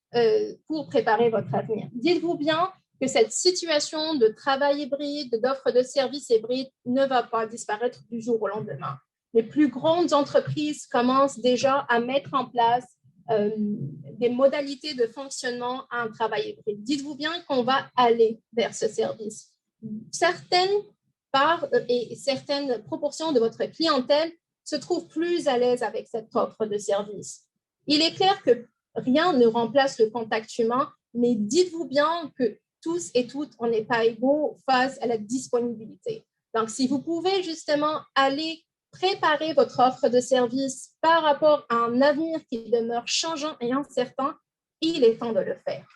pour préparer votre avenir. Dites-vous bien que cette situation de travail hybride, d'offre de services hybride ne va pas disparaître du jour au lendemain. Les plus grandes entreprises commencent déjà à mettre en place des modalités de fonctionnement à un travail hybride. Dites-vous bien qu'on va aller vers ce service. Certaines parts et certaines proportions de votre clientèle se trouvent plus à l'aise avec cette offre de service. Il est clair que rien ne remplace le contact humain, mais dites-vous bien que tous et toutes, on n'est pas égaux face à la disponibilité. Donc, si vous pouvez justement aller préparer votre offre de service par rapport à un avenir qui demeure changeant et incertain, il est temps de le faire.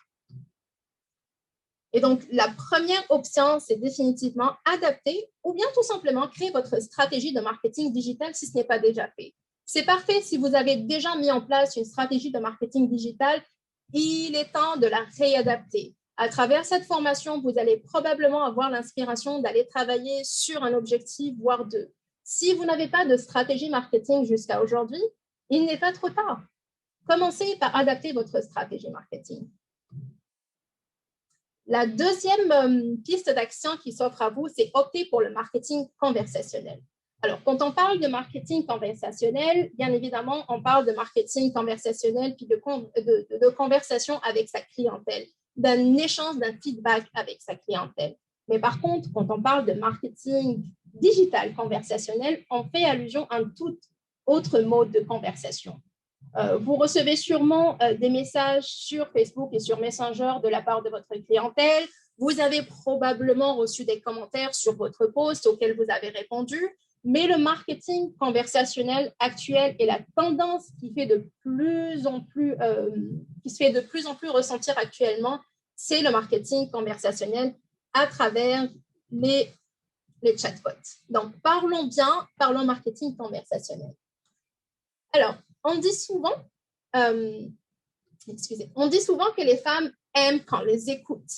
Et donc, la première option, c'est définitivement adapter ou bien tout simplement créer votre stratégie de marketing digital si ce n'est pas déjà fait. C'est parfait si vous avez déjà mis en place une stratégie de marketing digital, il est temps de la réadapter. À travers cette formation, vous allez probablement avoir l'inspiration d'aller travailler sur un objectif, voire deux. Si vous n'avez pas de stratégie marketing jusqu'à aujourd'hui, il n'est pas trop tard. Commencez par adapter votre stratégie marketing. La deuxième piste d'action qui s'offre à vous, c'est opter pour le marketing conversationnel. Alors, quand on parle de marketing conversationnel, bien évidemment, on parle de marketing conversationnel puis de conversation avec sa clientèle, d'un échange, d'un feedback avec sa clientèle. Mais par contre, quand on parle de marketing digital conversationnel, on fait allusion à un tout autre mode de conversation. Vous recevez sûrement des messages sur Facebook et sur Messenger de la part de votre clientèle. Vous avez probablement reçu des commentaires sur votre post auquel vous avez répondu. Mais le marketing conversationnel actuel et la tendance qui se fait de plus en plus ressentir actuellement, c'est le marketing conversationnel à travers les chatbots. Donc, parlons marketing conversationnel. Alors, on dit souvent que les femmes aiment quand on les écoute.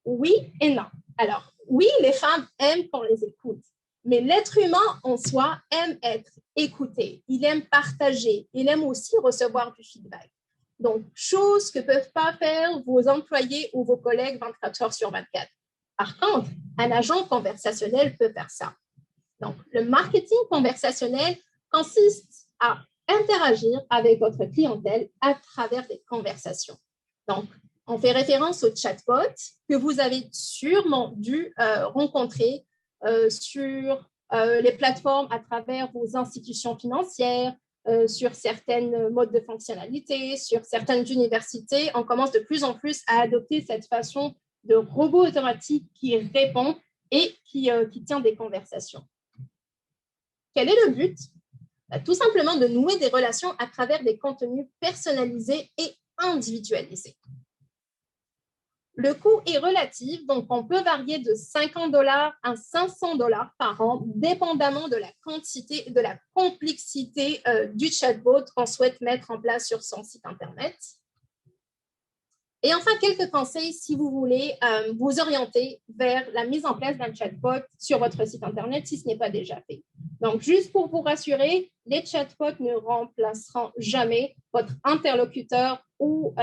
Oui et non. Alors, oui, les femmes aiment quand on les écoute. Mais l'être humain en soi aime être écouté, il aime partager, il aime aussi recevoir du feedback. Donc, chose que ne peuvent pas faire vos employés ou vos collègues 24 heures sur 24. Par contre, un agent conversationnel peut faire ça. Donc, le marketing conversationnel consiste à interagir avec votre clientèle à travers des conversations. Donc, on fait référence au chatbot que vous avez sûrement dû rencontrer sur les plateformes à travers vos institutions financières, sur certaines modes de fonctionnalité, sur certaines universités. On commence de plus en plus à adopter cette façon de robot automatique qui répond et qui tient des conversations. Quel est le but? Tout simplement de nouer des relations à travers des contenus personnalisés et individualisés. Le coût est relatif, donc on peut varier de $50 à $500 par an, dépendamment de la quantité et de la complexité du chatbot qu'on souhaite mettre en place sur son site Internet. Et enfin, quelques conseils si vous voulez vous orienter vers la mise en place d'un chatbot sur votre site Internet si ce n'est pas déjà fait. Donc, juste pour vous rassurer, les chatbots ne remplaceront jamais votre interlocuteur ou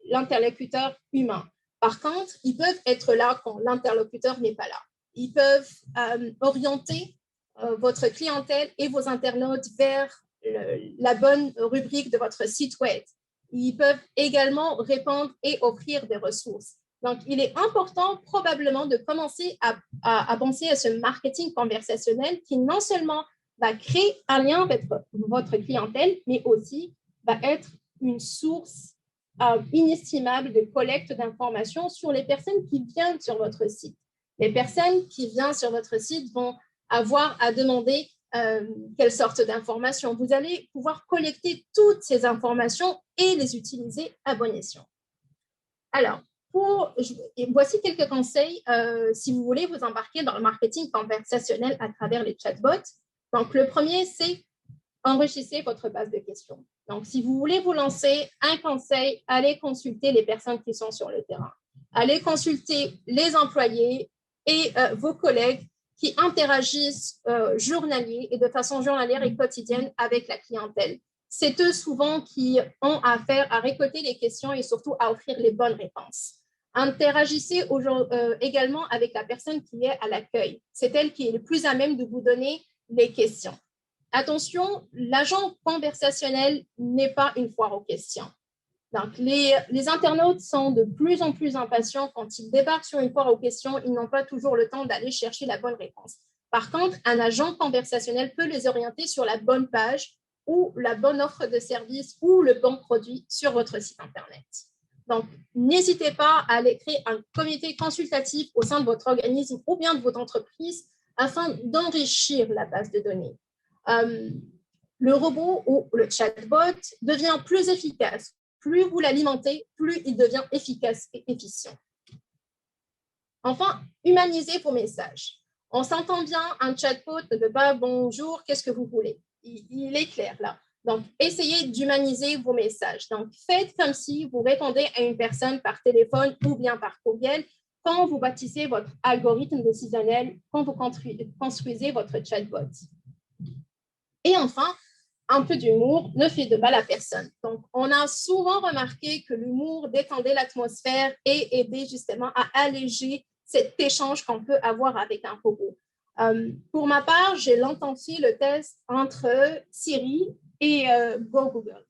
l'interlocuteur humain. Par contre, ils peuvent être là quand l'interlocuteur n'est pas là. Ils peuvent orienter votre clientèle et vos internautes vers la bonne rubrique de votre site web. Ils peuvent également répondre et offrir des ressources. Donc, il est important probablement de commencer à penser à ce marketing conversationnel qui non seulement va créer un lien avec votre clientèle, mais aussi va être une source inestimable de collecte d'informations sur les personnes qui viennent sur votre site. Les personnes qui viennent sur votre site vont avoir à demander quelle sorte d'informations. Vous allez pouvoir collecter toutes ces informations et les utiliser à bon escient. Alors, voici quelques conseils si vous voulez vous embarquer dans le marketing conversationnel à travers les chatbots. Donc, le premier, c'est enrichissez votre base de questions. Donc, si vous voulez vous lancer, un conseil, allez consulter les personnes qui sont sur le terrain. Allez consulter les employés et vos collègues qui interagissent journalier et de façon journalière et quotidienne avec la clientèle. C'est eux souvent qui ont affaire à récolter les questions et surtout à offrir les bonnes réponses. Interagissez également avec la personne qui est à l'accueil. C'est elle qui est le plus à même de vous donner les questions. Attention, l'agent conversationnel n'est pas une foire aux questions. Donc, les internautes sont de plus en plus impatients quand ils débarquent sur une foire aux questions. Ils n'ont pas toujours le temps d'aller chercher la bonne réponse. Par contre, un agent conversationnel peut les orienter sur la bonne page ou la bonne offre de service ou le bon produit sur votre site Internet. Donc, n'hésitez pas à aller créer un comité consultatif au sein de votre organisme ou bien de votre entreprise afin d'enrichir la base de données. Le robot ou le chatbot devient plus efficace. Plus vous l'alimentez, plus il devient efficace et efficient. Enfin, humanisez vos messages. On s'entend bien, un chatbot ne veut pas « bonjour, qu'est-ce que vous voulez ?» Il est clair là. Donc, essayez d'humaniser vos messages. Donc, faites comme si vous répondez à une personne par téléphone ou bien par courriel quand vous bâtissez votre algorithme décisionnel, quand vous construisez votre chatbot. Et enfin, un peu d'humour ne fait de mal à personne. Donc, on a souvent remarqué que l'humour détendait l'atmosphère et aidait justement à alléger cet échange qu'on peut avoir avec un robot. Pour ma part, j'ai longtemps fait le test entre Siri et Google.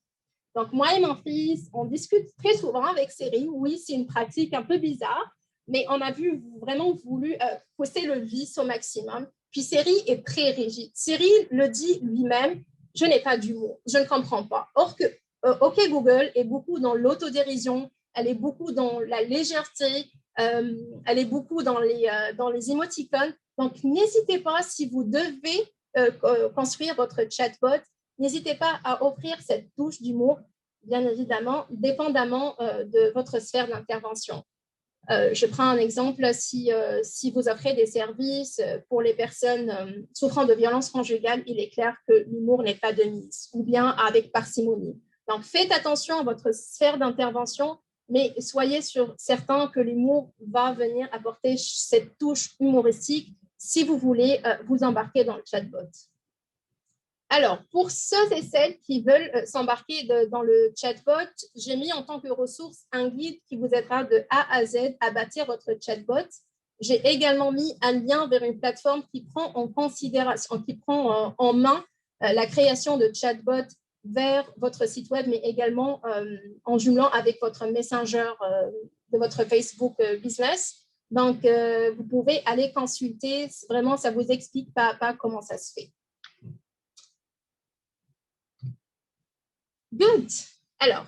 Donc, moi et mon fils, on discute très souvent avec Siri. Oui, c'est une pratique un peu bizarre, mais on a vraiment voulu pousser le vice au maximum. Puis Siri est très rigide. Siri le dit lui-même, je n'ai pas d'humour, je ne comprends pas. Or que OK Google est beaucoup dans l'autodérision, elle est beaucoup dans la légèreté, elle est beaucoup dans les émoticônes. Donc, n'hésitez pas, si vous devez construire votre chatbot, n'hésitez pas à offrir cette touche d'humour, bien évidemment, dépendamment de votre sphère d'intervention. Je prends un exemple, si vous offrez des services pour les personnes souffrant de violences conjugales, il est clair que l'humour n'est pas de mise, ou bien avec parcimonie. Donc, faites attention à votre sphère d'intervention, mais soyez certains que l'humour va venir apporter cette touche humoristique si vous voulez vous embarquer dans le chatbot. Alors, pour ceux et celles qui veulent s'embarquer dans le chatbot, j'ai mis en tant que ressource un guide qui vous aidera de A à Z à bâtir votre chatbot. J'ai également mis un lien vers une plateforme qui prend en considération, qui prend en main la création de chatbots vers votre site web, mais également en jumelant avec votre messenger de votre Facebook Business. Donc, vous pouvez aller consulter. Vraiment, ça vous explique pas à pas comment ça se fait. Good. Alors,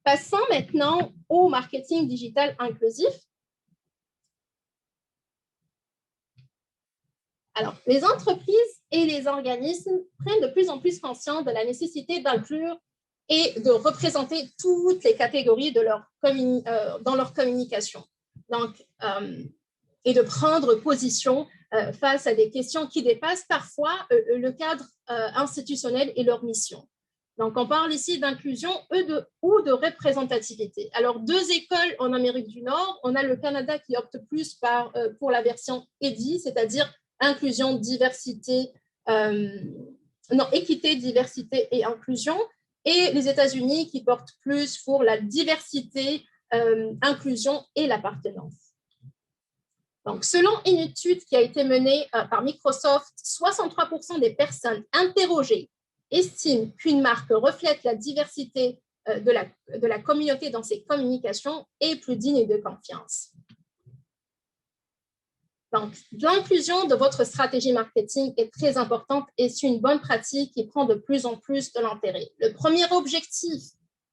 passons maintenant au marketing digital inclusif. Alors, les entreprises et les organismes prennent de plus en plus conscience de la nécessité d'inclure et de représenter toutes les catégories de dans leur communication. Donc, et de prendre position face à des questions qui dépassent parfois le cadre institutionnel et leur mission. Donc, on parle ici d'inclusion ou de représentativité. Alors, 2 écoles en Amérique du Nord. On a le Canada qui opte plus pour la version EDI, c'est-à-dire inclusion, diversité, équité, diversité et inclusion. Et les États-Unis qui portent plus pour la diversité, inclusion et l'appartenance. Donc, selon une étude qui a été menée par Microsoft, 63% des personnes interrogées estiment qu'une marque reflète la diversité de la communauté dans ses communications et plus digne de confiance. Donc, l'inclusion de votre stratégie marketing est très importante et c'est une bonne pratique qui prend de plus en plus de l'intérêt. Le premier objectif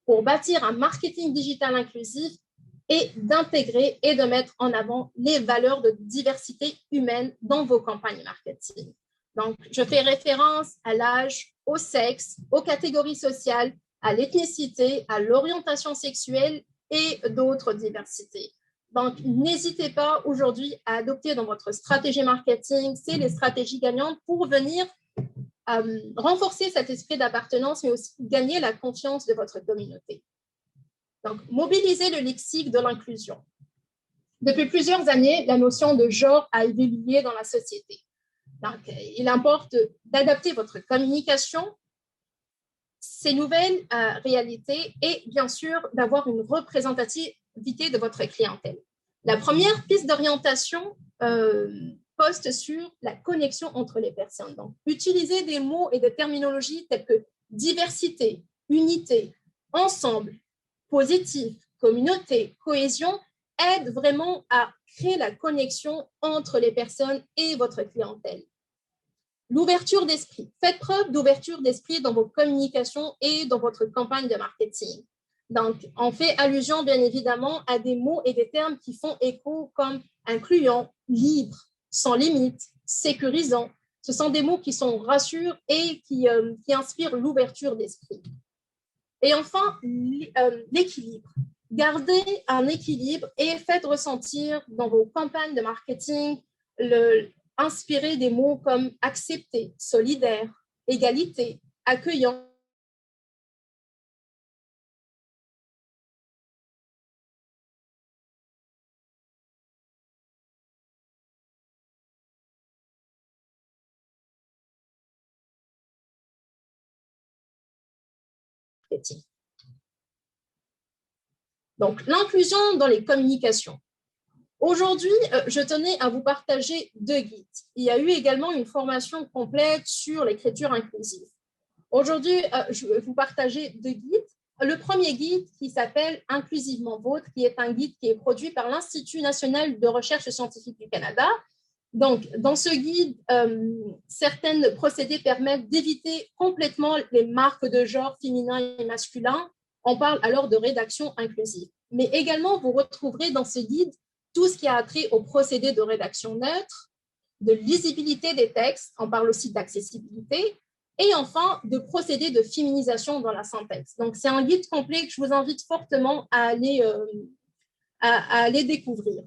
pour bâtir un marketing digital inclusif est d'intégrer et de mettre en avant les valeurs de diversité humaine dans vos campagnes marketing. Donc, je fais référence à l'âge, au sexe, aux catégories sociales, à l'ethnicité, à l'orientation sexuelle et d'autres diversités. Donc, n'hésitez pas aujourd'hui à adopter dans votre stratégie marketing, c'est les stratégies gagnantes pour venir renforcer cet esprit d'appartenance, mais aussi gagner la confiance de votre communauté. Donc, mobiliser le lexique de l'inclusion. Depuis plusieurs années, la notion de genre a évolué dans la société. Donc, il importe d'adapter votre communication, ces nouvelles réalités et bien sûr d'avoir une représentativité de votre clientèle. La première piste d'orientation poste sur la connexion entre les personnes. Donc, utiliser des mots et des terminologies telles que diversité, unité, ensemble, positif, communauté, cohésion aide vraiment à créer la connexion entre les personnes et votre clientèle. L'ouverture d'esprit. Faites preuve d'ouverture d'esprit dans vos communications et dans votre campagne de marketing. Donc, on fait allusion, bien évidemment, à des mots et des termes qui font écho comme incluant, libre, sans limite, sécurisant. Ce sont des mots qui sont rassurants et qui inspirent l'ouverture d'esprit. Et enfin, l'équilibre. Gardez un équilibre et faites ressentir dans vos campagnes de marketing inspirer des mots comme accepter, solidaire, égalité, accueillant. Donc, l'inclusion dans les communications. Aujourd'hui, je tenais à vous partager 2 guides. Il y a eu également une formation complète sur l'écriture inclusive. Aujourd'hui, je vais vous partager 2 guides. Le premier guide qui s'appelle Inclusivement Vôtre, qui est un guide qui est produit par l'Institut national de recherche scientifique du Canada. Donc, dans ce guide, certains procédés permettent d'éviter complètement les marques de genre féminin et masculin. On parle alors de rédaction inclusive. Mais également, vous retrouverez dans ce guide tout ce qui a trait au procédé de rédaction neutre, de lisibilité des textes, on parle aussi d'accessibilité, et enfin, de procédés de féminisation dans la syntaxe. Donc, c'est un guide complet que je vous invite fortement à aller découvrir.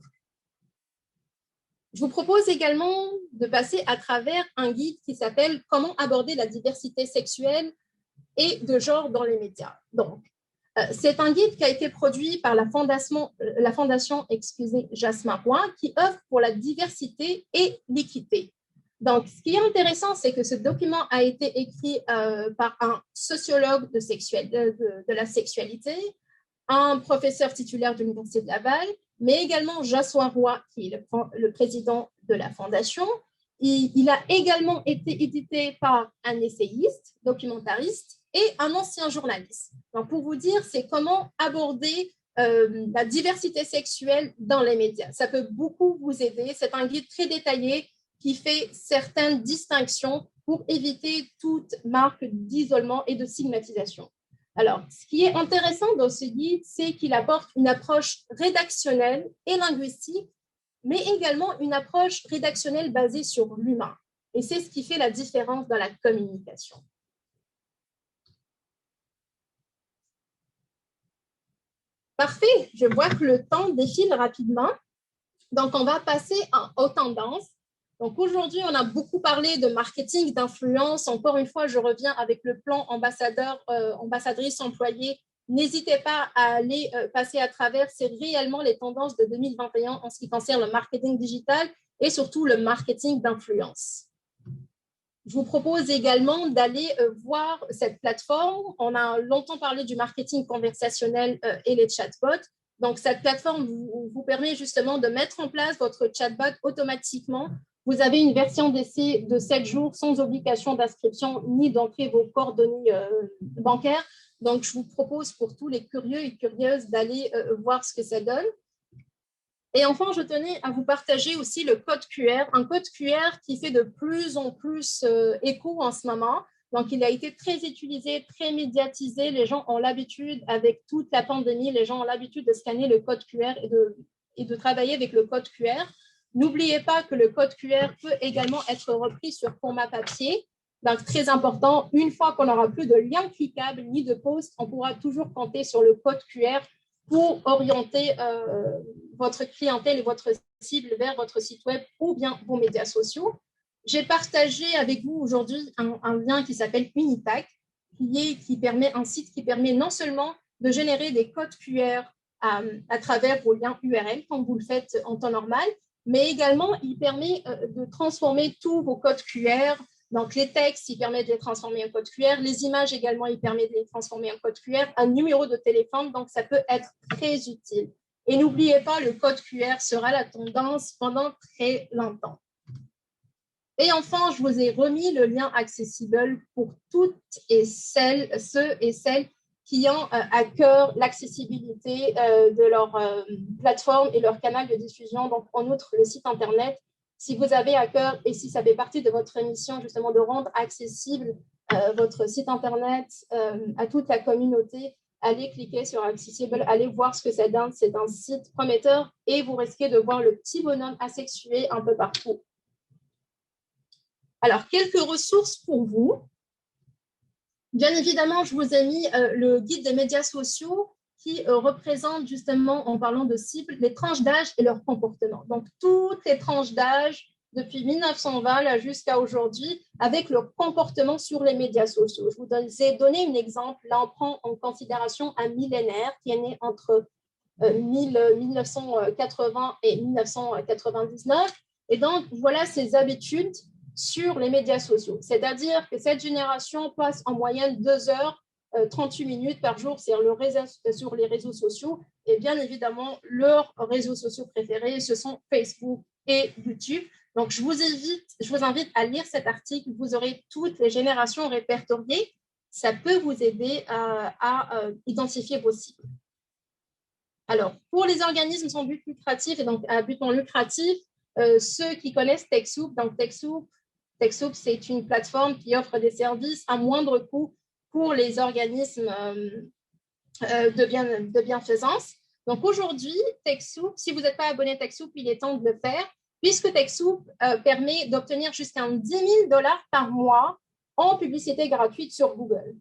Je vous propose également de passer à travers un guide qui s'appelle « Comment aborder la diversité sexuelle et de genre dans les médias ». Donc, c'est un guide qui a été produit par la fondation Jasmin Roy qui œuvre pour la diversité et l'équité. Donc, ce qui est intéressant, c'est que ce document a été écrit par un sociologue de la sexualité, un professeur titulaire de l'Université de Laval, mais également Jasmin Roy, qui est le président de la fondation. Il a également été édité par un essayiste, documentariste, et un ancien journaliste. Donc, pour vous dire, c'est comment aborder la diversité sexuelle dans les médias. Ça peut beaucoup vous aider. C'est un guide très détaillé qui fait certaines distinctions pour éviter toute marque d'isolement et de stigmatisation. Alors, ce qui est intéressant dans ce guide, c'est qu'il apporte une approche rédactionnelle et linguistique, mais également une approche rédactionnelle basée sur l'humain. Et c'est ce qui fait la différence dans la communication. Parfait, je vois que le temps défile rapidement. Donc, on va passer aux tendances. Donc, aujourd'hui, on a beaucoup parlé de marketing, d'influence. Encore une fois, je reviens avec le plan ambassadrice employée. N'hésitez pas à aller passer à travers. C'est réellement les tendances de 2021 en ce qui concerne le marketing digital et surtout le marketing d'influence. Je vous propose également d'aller voir cette plateforme. On a longtemps parlé du marketing conversationnel et les chatbots. Donc, cette plateforme vous permet justement de mettre en place votre chatbot automatiquement. Vous avez une version d'essai de 7 jours sans obligation d'inscription ni d'entrer vos coordonnées bancaires. Donc, je vous propose pour tous les curieux et curieuses d'aller voir ce que ça donne. Et enfin, je tenais à vous partager aussi le code QR, un code QR qui fait de plus en plus écho en ce moment. Donc, il a été très utilisé, très médiatisé. Les gens ont l'habitude, avec toute la pandémie, les gens ont l'habitude de scanner le code QR et de travailler avec le code QR. N'oubliez pas que le code QR peut également être repris sur format papier. Donc, très important, une fois qu'on n'aura plus de lien cliquable ni de post, on pourra toujours compter sur le code QR pour orienter votre clientèle et votre cible vers votre site web ou bien vos médias sociaux. J'ai partagé avec vous aujourd'hui un lien qui s'appelle Unitac, qui permet un site qui permet non seulement de générer des codes QR à travers vos liens URL, comme vous le faites en temps normal, mais également, il permet de transformer tous vos codes QR. Donc, les textes, il permet de les transformer en code QR. Les images également, il permet de les transformer en code QR. Un numéro de téléphone, donc ça peut être très utile. Et n'oubliez pas, le code QR sera la tendance pendant très longtemps. Et enfin, je vous ai remis le lien accessible pour toutes et ceux et celles qui ont à cœur l'accessibilité de leur plateforme et leur canal de diffusion. Donc, en outre, le site Internet, si vous avez à cœur et si ça fait partie de votre mission, justement, de rendre accessible votre site Internet à toute la communauté, allez cliquer sur Accessible, allez voir ce que ça donne. C'est un site prometteur et vous risquez de voir le petit bonhomme asexué un peu partout. Alors, quelques ressources pour vous. Bien évidemment, je vous ai mis le guide des médias sociaux qui représente justement, en parlant de cibles, les tranches d'âge et leur comportement. Donc, toutes les tranches d'âge depuis 1920 jusqu'à aujourd'hui avec leur comportement sur les médias sociaux. Je vous ai donné un exemple. Là, on prend en considération un millénaire qui est né entre 1980 et 1999. Et donc, voilà ses habitudes sur les médias sociaux. C'est-à-dire que cette génération passe en moyenne 2 heures, 38 minutes par jour sur les réseaux sociaux. Et bien évidemment, leurs réseaux sociaux préférés, ce sont Facebook et YouTube. Donc, je vous invite à lire cet article. Vous aurez toutes les générations répertoriées. Ça peut vous aider à identifier vos cibles. Alors, pour les organismes sans but lucratif et donc à but non lucratif, ceux qui connaissent TechSoup, donc TechSoup, c'est une plateforme qui offre des services à moindre coût pour les organismes de bienfaisance. Donc aujourd'hui, TechSoup, si vous n'êtes pas abonné à TechSoup, il est temps de le faire, puisque TechSoup permet d'obtenir jusqu'à 10 000 $ par mois en publicité gratuite sur Google.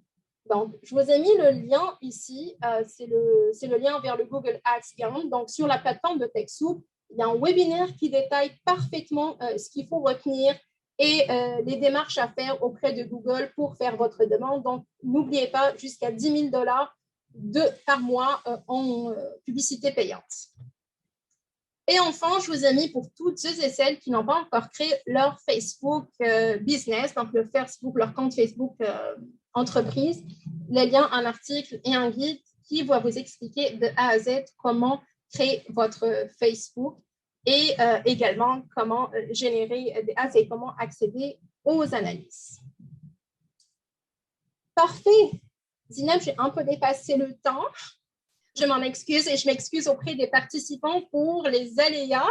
Donc, je vous ai mis le lien ici, c'est le lien vers le Google Ads Game. Donc, sur la plateforme de TechSoup, il y a un webinaire qui détaille parfaitement ce qu'il faut retenir et les démarches à faire auprès de Google pour faire votre demande. Donc, n'oubliez pas, jusqu'à 10 000 $ par mois en publicité payante. Et enfin, je vous ai mis pour toutes ceux et celles qui n'ont pas encore créé leur Facebook business, donc leur compte Facebook entreprise, les liens, un article et un guide qui va vous expliquer de A à Z comment créer votre Facebook et également comment générer des ads et comment accéder aux analyses. Parfait. Zineb, j'ai un peu dépassé le temps. Je m'en excuse et je m'excuse auprès des participants pour les aléas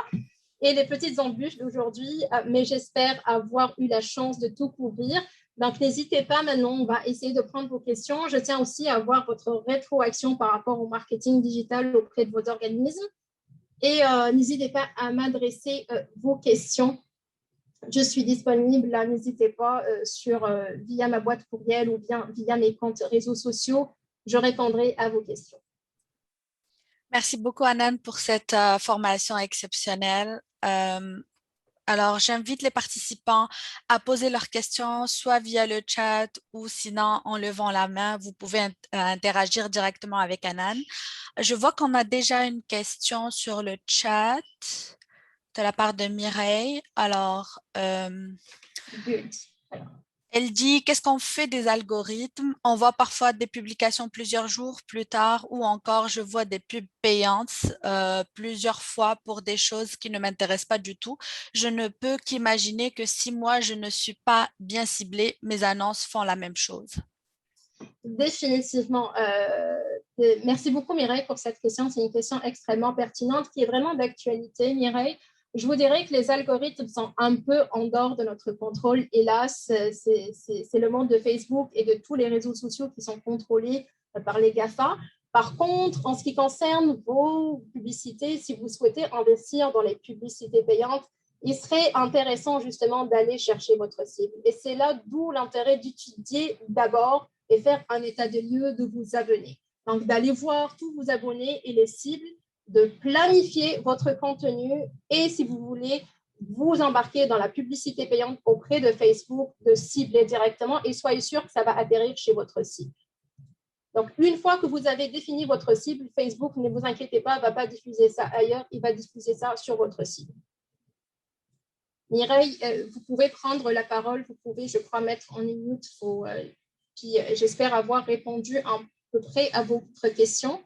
et les petites embûches d'aujourd'hui, mais j'espère avoir eu la chance de tout couvrir. Donc, n'hésitez pas, maintenant, on va essayer de prendre vos questions. Je tiens aussi à avoir votre rétroaction par rapport au marketing digital auprès de vos organismes. Et n'hésitez pas à m'adresser vos questions. Je suis disponible, là, n'hésitez pas, via ma boîte courriel ou bien via mes comptes réseaux sociaux. Je répondrai à vos questions. Merci beaucoup, Anan, pour cette formation exceptionnelle. Alors, j'invite les participants à poser leurs questions, soit via le chat ou sinon en levant la main. Vous pouvez interagir directement avec Anan. Je vois qu'on a déjà une question sur le chat de la part de Mireille. Alors, elle dit, qu'est-ce qu'on fait des algorithmes? On voit parfois des publications plusieurs jours plus tard ou encore je vois des pubs payantes plusieurs fois pour des choses qui ne m'intéressent pas du tout. Je ne peux qu'imaginer que si moi, je ne suis pas bien ciblée, mes annonces font la même chose. Définitivement. Merci beaucoup, Mireille, pour cette question. C'est une question extrêmement pertinente qui est vraiment d'actualité, Mireille. Je vous dirais que les algorithmes sont un peu en dehors de notre contrôle. Hélas, c'est le monde de Facebook et de tous les réseaux sociaux qui sont contrôlés par les GAFA. Par contre, en ce qui concerne vos publicités, si vous souhaitez investir dans les publicités payantes, il serait intéressant justement d'aller chercher votre cible. Et c'est là d'où l'intérêt d'étudier d'abord et faire un état de lieu de vos abonnés. Donc, d'aller voir tous vos abonnés et les cibles, de planifier votre contenu et si vous voulez vous embarquer dans la publicité payante auprès de Facebook, de cibler directement et soyez sûr que ça va atterrir chez votre cible. Donc, une fois que vous avez défini votre cible, Facebook, ne vous inquiétez pas, ne va pas diffuser ça ailleurs, il va diffuser ça sur votre cible. Mireille, vous pouvez prendre la parole, vous pouvez, je crois, mettre en mute, puis j'espère avoir répondu à peu près à votre question.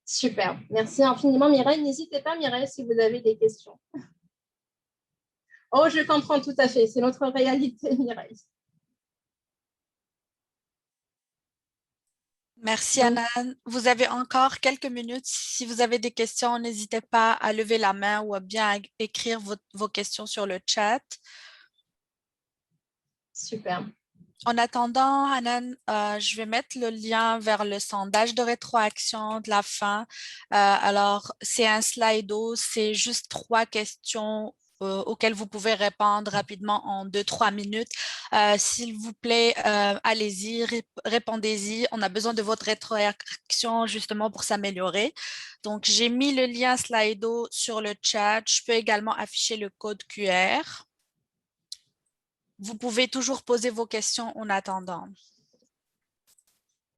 Super, merci infiniment Mireille. N'hésitez pas Mireille si vous avez des questions. Oh, je comprends tout à fait, c'est notre réalité Mireille. Merci Anan. Vous avez encore quelques minutes. Si vous avez des questions, n'hésitez pas à lever la main ou à bien écrire vos questions sur le chat. Super. En attendant, Anan, je vais mettre le lien vers le sondage de rétroaction de la fin. Alors, c'est un Slido, c'est juste 3 questions auxquelles vous pouvez répondre rapidement en 2-3 minutes. S'il vous plaît, allez-y, répondez-y. On a besoin de votre rétroaction justement pour s'améliorer. Donc, j'ai mis le lien Slido sur le chat. Je peux également afficher le code QR. Vous pouvez toujours poser vos questions en attendant.